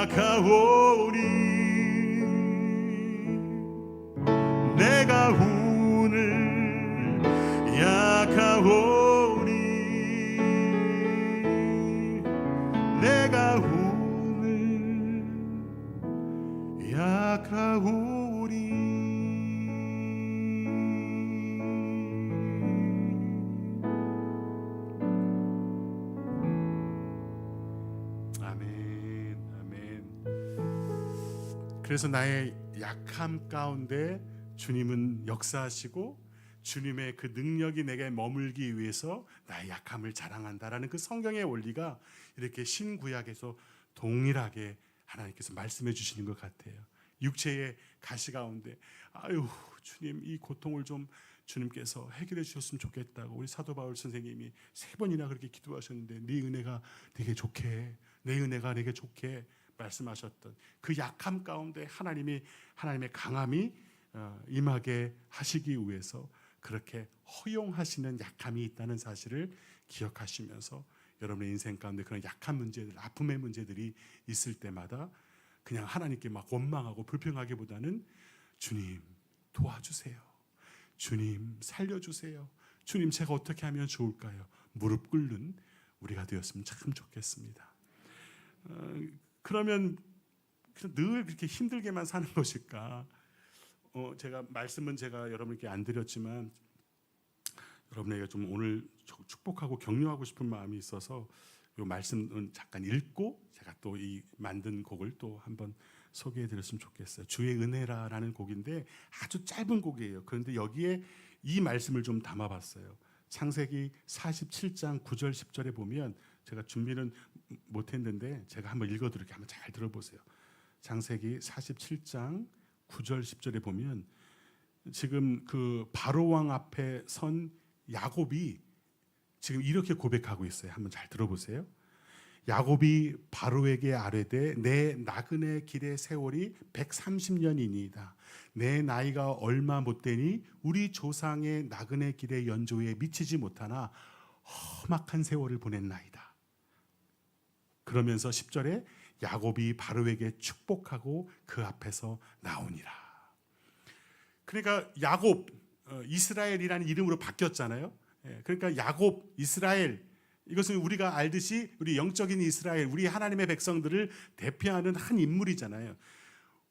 약하오니 내가 오늘 약하오니 내가 오늘 약하오니 아멘, 아멘. 그래서 나의 약함 가운데 주님은 역사하시고 주님의 그 능력이 내게 머물기 위해서 나의 약함을 자랑한다라는 그 성경의 원리가 이렇게 신구약에서 동일하게 하나님께서 말씀해 주시는 것 같아요. 육체의 가시 가운데 아유 주님 이 고통을 좀 주님께서 해결해 주셨으면 좋겠다고 우리 사도 바울 선생님이 3번이나 그렇게 기도하셨는데 네 은혜가 되게 좋게 내 은혜가 내게 좋게 말씀하셨던 그 약함 가운데 하나님의 강함이 임하게 하시기 위해서 그렇게 허용하시는 약함이 있다는 사실을 기억하시면서 여러분의 인생 가운데 그런 약한 문제들, 아픔의 문제들이 있을 때마다 그냥 하나님께 막 원망하고 불평하기보다는 주님 도와주세요. 주님 살려주세요. 주님 제가 어떻게 하면 좋을까요? 무릎 꿇는 우리가 되었으면 참 좋겠습니다. 그러면 늘 그렇게 힘들게만 사는 것일까? 제가 말씀은 제가 여러분께 안 드렸지만 여러분에게 좀 오늘 축복하고 격려하고 싶은 마음이 있어서 이 말씀은 잠깐 읽고 제가 또 이 만든 곡을 또 한번 소개해 드렸으면 좋겠어요. 주의 은혜라라는 곡인데 아주 짧은 곡이에요. 그런데 여기에 이 말씀을 좀 담아봤어요. 창세기 47장 9절 10절에 보면 제가 준비는 못했는데 제가 한번 읽어드릴게요. 한번 잘 들어보세요. 창세기 47장 9절 10절에 보면 지금 그 바로왕 앞에 선 야곱이 지금 이렇게 고백하고 있어요. 한번 잘 들어보세요. 야곱이 바로에게 아뢰되 내 나그네 길의 세월이 130년이니이다. 내 나이가 얼마 못되니 우리 조상의 나그네 길의 연조에 미치지 못하나 험악한 세월을 보냈나이다. 그러면서 10절에 야곱이 바로에게 축복하고 그 앞에서 나오니라. 그러니까 야곱 이스라엘이라는 이름으로 바뀌었잖아요. 그러니까 야곱 이스라엘 이것은 우리가 알듯이 우리 영적인 이스라엘 우리 하나님의 백성들을 대표하는 한 인물이잖아요.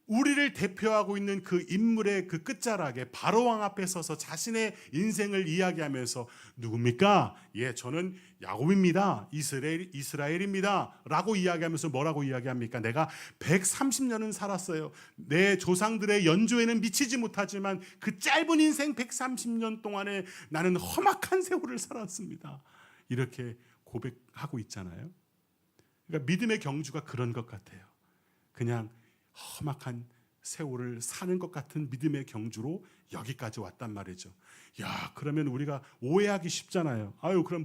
우리를 대표하고 있는 그 인물의 그 끝자락에 바로왕 앞에 서서 자신의 인생을 이야기하면서 누굽니까? 예, 저는 야곱입니다. 이스라엘입니다. 라고 이야기하면서 뭐라고 이야기합니까? 내가 130년은 살았어요. 내 조상들의 연조에는 미치지 못하지만 그 짧은 인생 130년 동안에 나는 험악한 세월을 살았습니다. 이렇게 고백하고 있잖아요. 그러니까 믿음의 경주가 그런 것 같아요. 그냥 험악한 세월을 사는 것 같은 믿음의 경주로 여기까지 왔단 말이죠. 야, 그러면 우리가 오해하기 쉽잖아요. 아유, 그럼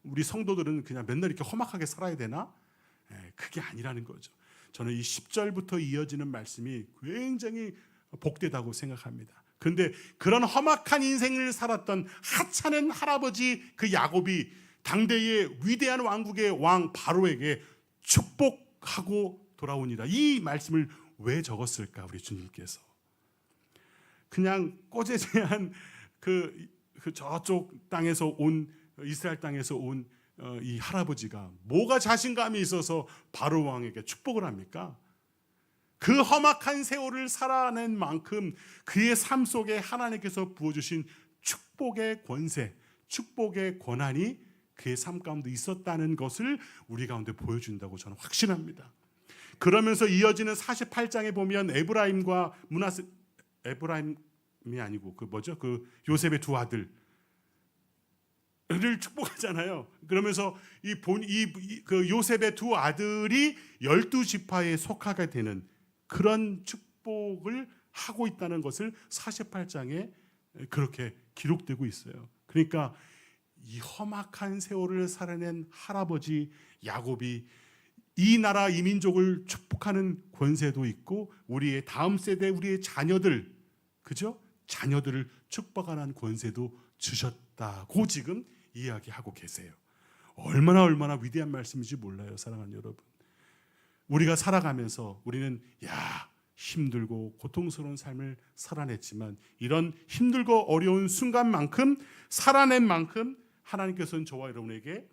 우리 성도들은 그냥 맨날 이렇게 험악하게 살아야 되나? 그게 아니라는 거죠. 저는 이 10절부터 이어지는 말씀이 굉장히 복되다고 생각합니다. 그런데 그런 험악한 인생을 살았던 하찮은 할아버지 그 야곱이 당대의 위대한 왕국의 왕 바로에게 축복하고 돌아오니라. 이 말씀을 왜 적었을까? 우리 주님께서 그냥 꼬재재한 그 저쪽 땅에서 온 이스라엘 땅에서 온 이 할아버지가 뭐가 자신감이 있어서 바로 왕에게 축복을 합니까? 그 험악한 세월을 살아낸 만큼 그의 삶 속에 하나님께서 부어주신 축복의 권세, 축복의 권한이 그의 삶 가운데 있었다는 것을 우리 가운데 보여준다고 저는 확신합니다. 그러면서 이어지는 48장에 보면 에브라임과 므낫세, 에브라임이 아니고 그 요셉의 두 아들을 축복하잖아요. 그러면서 그 요셉의 두 아들이 12지파에 속하게 되는 그런 축복을 하고 있다는 것을 48장에 그렇게 기록되고 있어요. 그러니까 이 험악한 세월을 살아낸 할아버지 야곱이 이 나라 이 민족을 축복하는 권세도 있고 우리의 다음 세대 우리의 자녀들 그죠? 자녀들을 축복하는 권세도 주셨다고 지금 이야기하고 계세요. 얼마나 위대한 말씀인지 몰라요, 사랑하는 여러분. 우리가 살아가면서 우리는 힘들고 고통스러운 삶을 살아냈지만 이런 힘들고 어려운 순간만큼 살아낸 만큼 하나님께서는 저와 여러분에게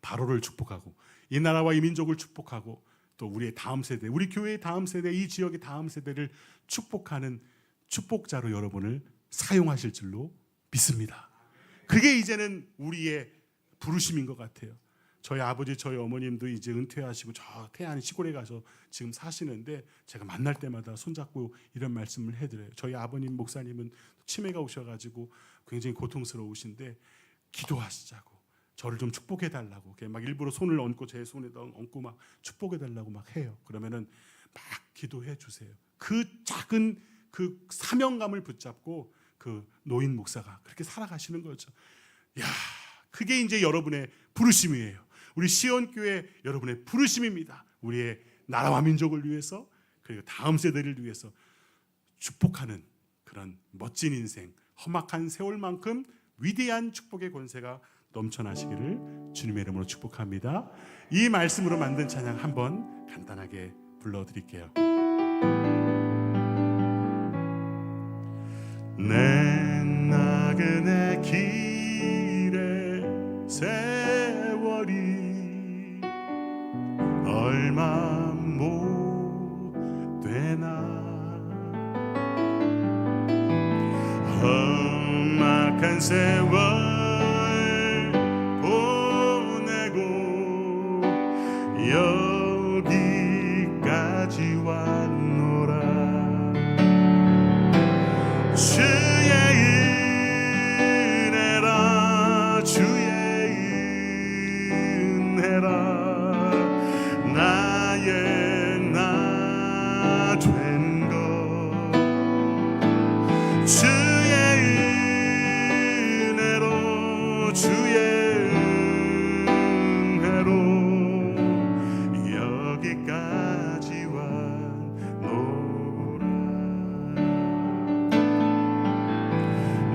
바로를 축복하고 이 나라와 이 민족을 축복하고 또 우리의 다음 세대, 우리 교회의 다음 세대, 이 지역의 다음 세대를 축복하는 축복자로 여러분을 사용하실 줄로 믿습니다. 그게 이제는 우리의 부르심인 것 같아요. 저희 아버지, 저희 어머님도 이제 은퇴하시고 저 태안 시골에 가서 지금 사시는데 제가 만날 때마다 손잡고 이런 말씀을 해드려요. 저희 아버님 목사님은 치매가 오셔가지고 굉장히 고통스러우신데 기도하시자고, 저를 좀 축복해 달라고 막 일부러 손을 얹고 제 손에다 얹고 막 축복해 달라고 막 해요. 그러면은 막 기도해 주세요. 그 작은 그 사명감을 붙잡고 그 노인 목사가 그렇게 살아가시는 거죠. 그게 이제 여러분의 부르심이에요. 우리 시온교회 여러분의 부르심입니다. 우리의 나라와 민족을 위해서, 그리고 다음 세대를 위해서 축복하는 그런 멋진 인생, 험악한 세월만큼 위대한 축복의 권세가 넘쳐나시기를 주님의 이름으로 축복합니다. 이 말씀으로 만든 찬양 한번 간단하게 불러드릴게요. 내 나그네 길에 세월이 얼마 못 되나, 험악한 세월 보내고 여기까지 왔노라. 주의 은혜라, 주의 은혜라, 나의 나 된 것. 주의 은혜로, 주의 은혜로 여기까지 왔노라.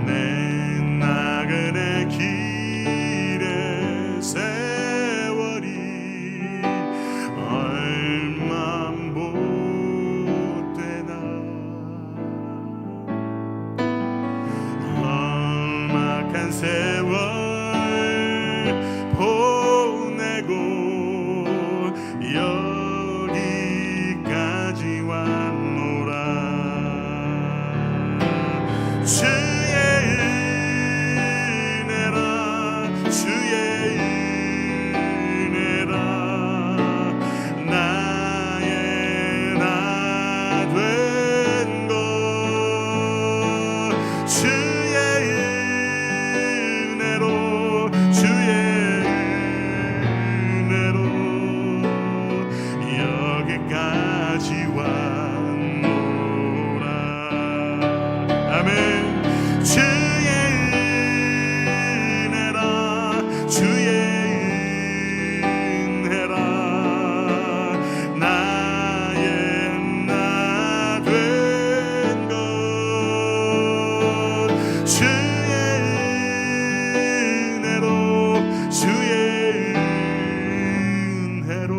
내 나그네 길의 세월이 얼마 못 되나, 험악한 세월 보내고 여기까지 왔노라. 주의 은혜라, 주의 은혜라, 나의 나 된 것. 주의 은혜로, 주의 은혜로 여기까지 왔노라. 아멘. 주의 은혜라, 주의 은혜라, 나의 나 된 것. 주의 은혜로, 주의 은혜로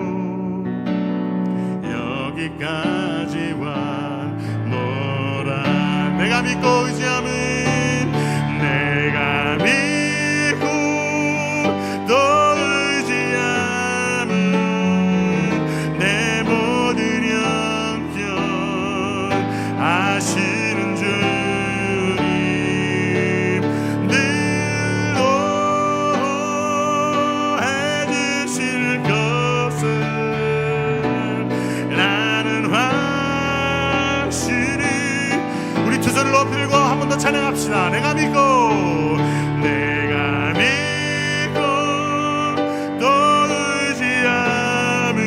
여기까지 왔노라. 내가 믿고 의지함은, 내가 믿고 또 의지함은 내 모든 형편 아시는 주님, 늘 해주실 것을 나는 확실히. 우리 두 손을 높이고 한 번 더 찬양합시다. 내가 믿고, 내가 믿고 또 의지함은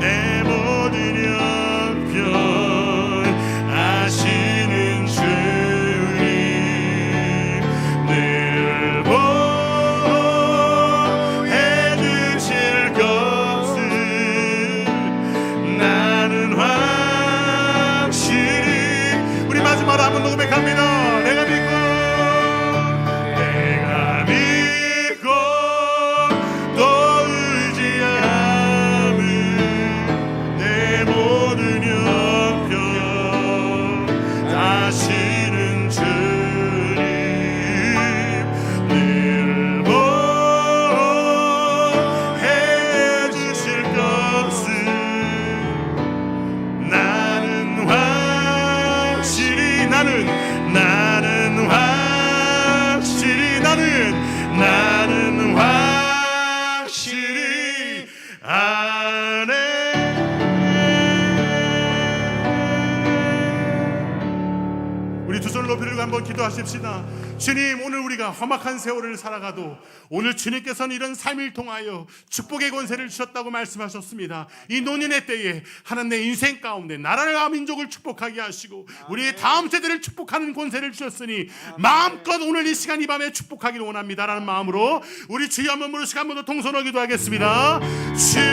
내 모든 형편 아시는 주님, 늘 보호해 주실 것을 나는 확실히. 우리 마지막으로 한번 더 고백합니다. 내가 믿고 한번 기도하십시다. 주님, 오늘 우리가 험악한 세월을 살아가도 오늘 주님께서는 이런 3일 통하여 축복의 권세를 주셨다고 말씀하셨습니다. 이 노년의 때에 하나님 내 인생 가운데 나라와 민족을 축복하게 하시고 우리의 다음 세대를 축복하는 권세를 주셨으니 마음껏 오늘 이 시간 이 밤에 축복하기를 원합니다라는 마음으로 우리 주여 한번 부르시고 한번 더 통성으로 기도하겠습니다. 주여,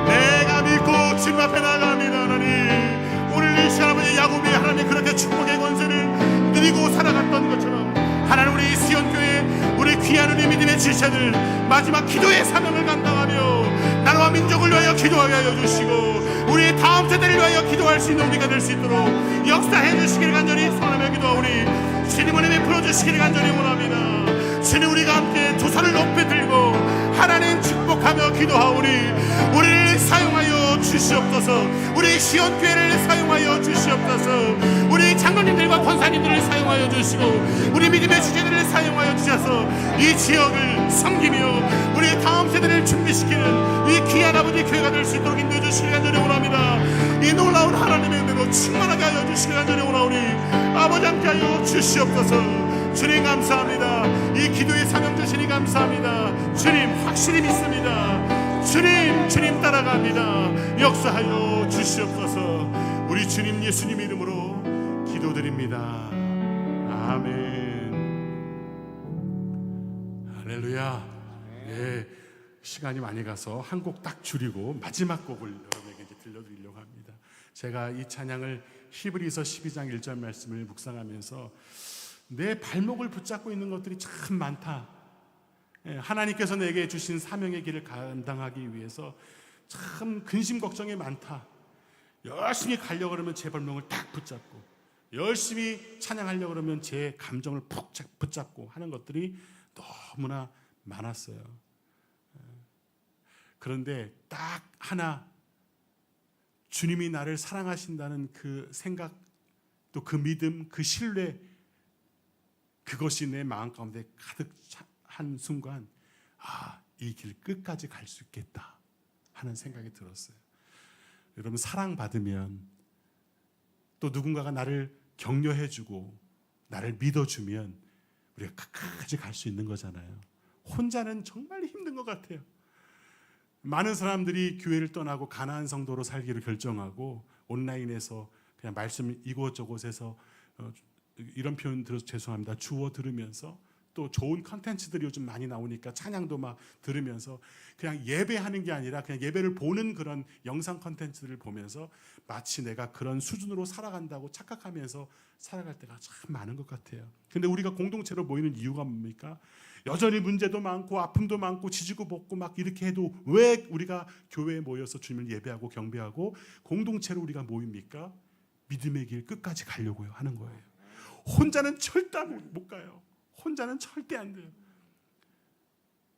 내가 믿고 주님 앞에 나갑니다. 하나님, 오늘 이 시간 아버지 야곱이 하나님 그렇게 축복의 권세를 누리고 살아갔던 것처럼 하나님 우리 시온교회 우리 귀한 우리 믿음의 지체들 마지막 기도의 사명을 감당하며 나라와 민족을 위하여 기도하게 하여 주시고 우리의 다음 세대를 위하여 기도할 수 있는 우리가 될 수 있도록 역사해 주시기를 간절히 소원하며 기도하오니 주님 은혜 베풀어 주시기를 간절히 원합니다. 주님, 우리가 함께 두 손을 높이 들고 하나님 축복하며 기도하오니 우리를 사용하여 주시옵소서. 우리 시온교회를 사용하여 주시옵소서. 우리 장로님들과 권사님들을 사용하여 주시고 우리 믿음의 지체들을 사용하여 주셔서 이 지역을 섬기며 우리 다음 세대를 준비시키는 이 귀한 아버지 교회가 될 수 있도록 인도해 주시길 간절히 원합니다. 이 놀라운 하나님의 은혜로 충만하게 하여 주시길 간절히 원하오니 아버지 함께 하여 주시옵소서. 주님 감사합니다. 이 기도의 사명 주시니 감사합니다. 주님 확실히 믿습니다. 주님 따라갑니다. 역사하여 주시옵소서. 우리 주님 예수님 이름으로 기도드립니다. 아멘. 할렐루야. 예, 시간이 많이 가서 한 곡 딱 줄이고 마지막 곡을 여러분에게 이제 들려드리려고 합니다. 제가 이 찬양을 히브리서 12장 1절 말씀을 묵상하면서 내 발목을 붙잡고 있는 것들이 참 많다. 하나님께서 내게 주신 사명의 길을 감당하기 위해서 참 근심 걱정이 많다. 열심히 가려고 그러면 제 발목을 딱 붙잡고 열심히 찬양하려고 그러면 제 감정을 푹 붙잡고 하는 것들이 너무나 많았어요. 그런데 딱 하나, 주님이 나를 사랑하신다는 그 생각, 또 그 믿음, 그 신뢰, 그것이 내 마음 가운데 가득한 순간, 이 길 끝까지 갈 수 있겠다 하는 생각이 들었어요. 여러분, 사랑받으면 또 누군가가 나를 격려해주고 나를 믿어주면 우리가 끝까지 갈 수 있는 거잖아요. 혼자는 정말 힘든 것 같아요. 많은 사람들이 교회를 떠나고 가나안 성도로 살기로 결정하고 온라인에서 그냥 말씀 이곳저곳에서 이런 표현 들어서 죄송합니다. 주워 들으면서 또 좋은 컨텐츠들이 요즘 많이 나오니까 찬양도 막 들으면서 그냥 예배하는 게 아니라 그냥 예배를 보는 그런 영상 컨텐츠들을 보면서 마치 내가 그런 수준으로 살아간다고 착각하면서 살아갈 때가 참 많은 것 같아요. 근데 우리가 공동체로 모이는 이유가 뭡니까? 여전히 문제도 많고 아픔도 많고 지지고 볶고 막 이렇게 해도 왜 우리가 교회에 모여서 주님을 예배하고 경배하고 공동체로 우리가 모입니까? 믿음의 길 끝까지 가려고 하는 거예요. 혼자는 절대 못 가요. 혼자는 절대 안 돼요.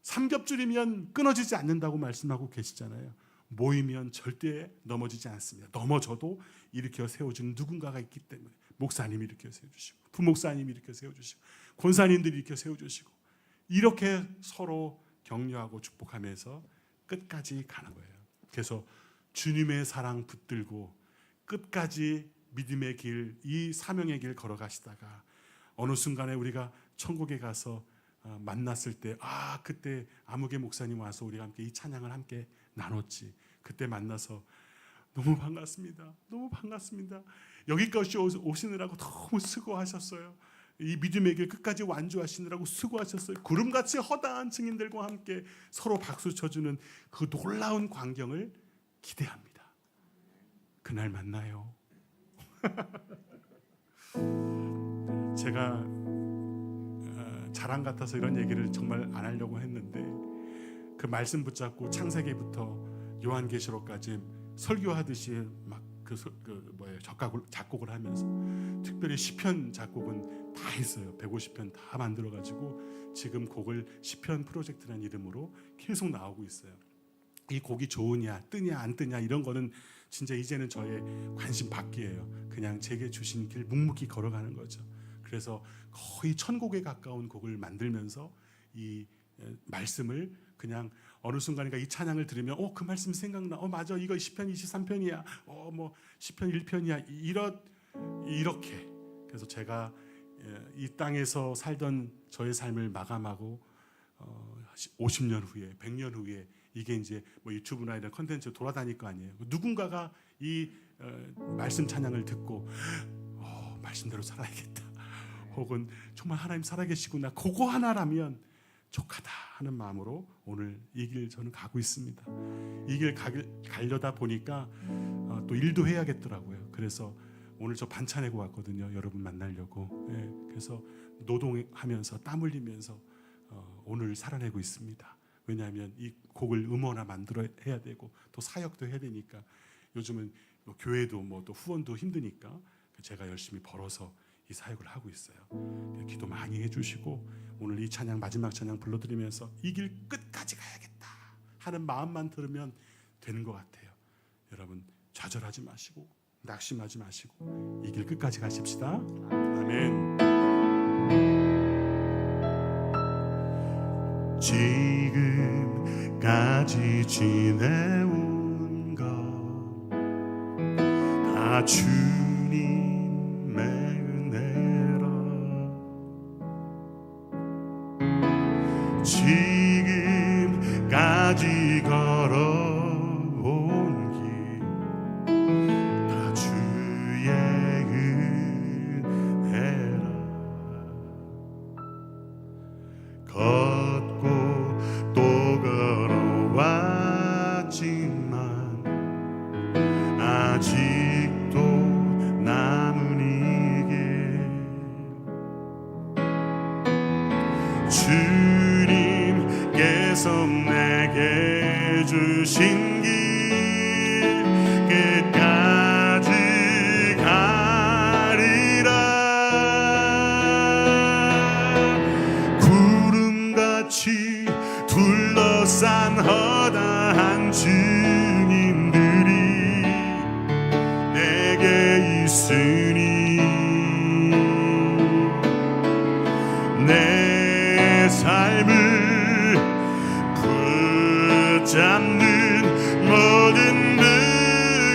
삼겹줄이면 끊어지지 않는다고 말씀하고 계시잖아요. 모이면 절대 넘어지지 않습니다. 넘어져도 일으켜 세워주는 누군가가 있기 때문에 목사님이 일으켜 세워주시고 부목사님이 일으켜 세워주시고 권사님들이 일으켜 세워주시고 이렇게 서로 격려하고 축복하면서 끝까지 가는 거예요. 그래서 주님의 사랑 붙들고 끝까지 믿음의 길, 이 사명의 길 걸어가시다가 어느 순간에 우리가 천국에 가서 만났을 때 그때 아무개 목사님 와서 우리가 함께 이 찬양을 함께 나눴지. 그때 만나서 너무 반갑습니다. 너무 반갑습니다. 여기까지 오시느라고 너무 수고하셨어요. 이 믿음의 길 끝까지 완주하시느라고 수고하셨어요. 구름같이 허다한 증인들과 함께 서로 박수 쳐주는 그 놀라운 광경을 기대합니다. 그날 만나요. 제가 자랑 같아서 이런 얘기를 정말 안 하려고 했는데 그 말씀 붙잡고 창세기부터 요한계시록까지 설교하듯이 막 작곡을 하면서 특별히 시편 작곡은 다 했어요. 150편 다 만들어가지고 지금 곡을 시편 프로젝트라는 이름으로 계속 나오고 있어요. 이 곡이 좋으냐 뜨냐 안 뜨냐 이런 거는 진짜 이제는 저의 관심 밖이에요. 그냥 제게 주신 길 묵묵히 걸어가는 거죠. 그래서 거의 1000곡에 가까운 곡을 만들면서 이 말씀을 그냥 어느 순간인가 이 찬양을 들으면 그 말씀 생각나. 맞아. 이거 시편 23편이야. 뭐 시편 1편이야. 이렇게 그래서 제가 이 땅에서 살던 저의 삶을 마감하고 50년 후에 100년 후에 이게 이제 뭐 유튜브나 이런 컨텐츠 돌아다닐 거 아니에요. 누군가가 이 말씀 찬양을 듣고 말씀대로 살아야겠다, 혹은 정말 하나님 살아계시구나, 그거 하나라면 족하다 하는 마음으로 오늘 이 길 저는 가고 있습니다. 이 길 가려다 보니까 또 일도 해야겠더라고요. 그래서 오늘 저 반차 내고 왔거든요. 여러분 만나려고. 그래서 노동하면서 땀 흘리면서 오늘 살아내고 있습니다. 왜냐하면 이 곡을 음원화 만들어 해야 되고 또 사역도 해야 되니까, 요즘은 뭐 교회도 뭐 또 후원도 힘드니까 제가 열심히 벌어서 이 사역을 하고 있어요. 기도 많이 해주시고 오늘 이 찬양, 마지막 찬양 불러드리면서 이 길 끝까지 가야겠다 하는 마음만 들으면 되는 것 같아요. 여러분 좌절하지 마시고 낙심하지 마시고 이 길 끝까지 가십시다. 아멘. 지금까지 지내온 것 다 주님의 은혜라. 지금까지 걸어온 길 다 주의 은혜라. 걷고 또 걸어왔지만 아직도 남은 이 길, 주님께서 내게 주신 길 끝까지 가리라. 구름같이 둘러싼 허다한 증인들이 내게 있으니 내 삶을 붙잡는 모든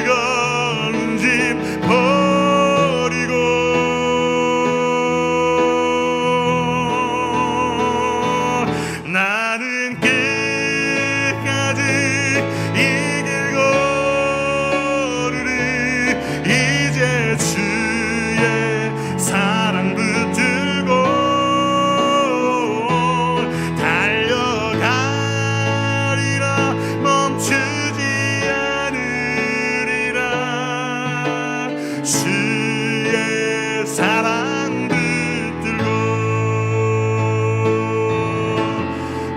무거운 짐 버리고 나는 끝까지 이 길 걸으리. 이제 주의 사랑 붙들고 달려가리라. 멈추지 않으리라. 주의 사랑 붙들고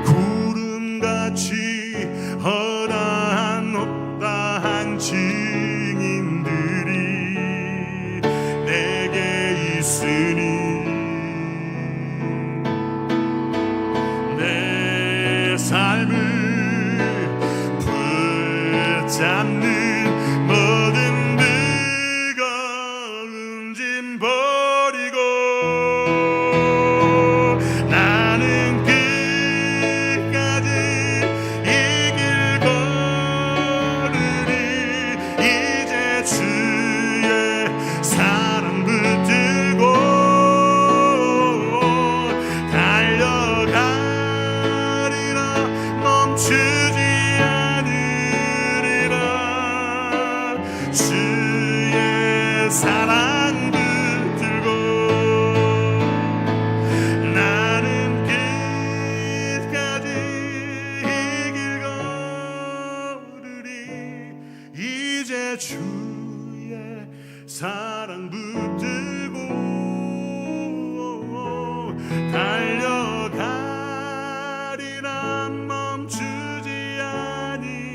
구름같이 허다한 못다한 증인들이 내게 있으니 내 삶을 붙잡는 모든 무거운 짐 버리고 나는 끝까지 이 길 걸으리. 이제 주의 사랑 붙들고 달려가리라. 멈추지 않으리라. 주의 사랑 붙들고 나는 끝까지 이 길 걸으리. 이제 주의 사랑 붙들고 달려가리라. 멈추지 않으리라.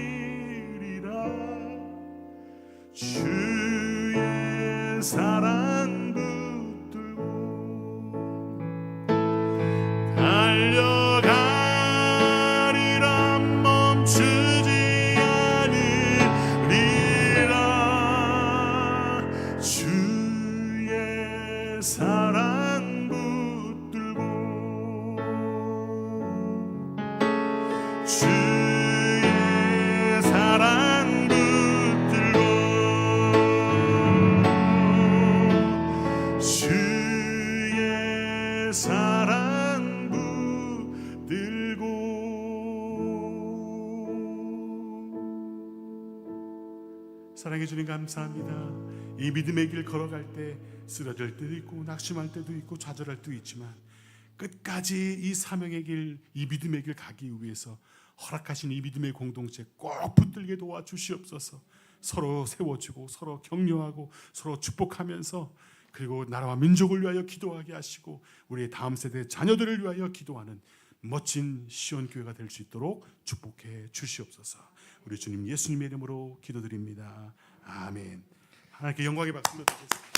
주의 사랑 붙들고 달려가리라. 멈추지 않으리라. 주의 사랑 붙들고 주의 사랑 붙들고 사랑해 주님 감사합니다. 이 믿음의 길 걸어갈 때 쓰러질 때도 있고 낙심할 때도 있고 좌절할 때도 있지만 끝까지 이 사명의 길, 이 믿음의 길 가기 위해서 허락하신 이 믿음의 공동체 꼭 붙들게 도와주시옵소서. 서로 세워주고 서로 격려하고 서로 축복하면서 그리고 나라와 민족을 위하여 기도하게 하시고 우리의 다음 세대 자녀들을 위하여 기도하는 멋진 시온 교회가 될 수 있도록 축복해 주시옵소서. 우리 주님 예수님의 이름으로 기도드립니다. 아멘. 하나님께 영광의 박수를 드리겠습니다.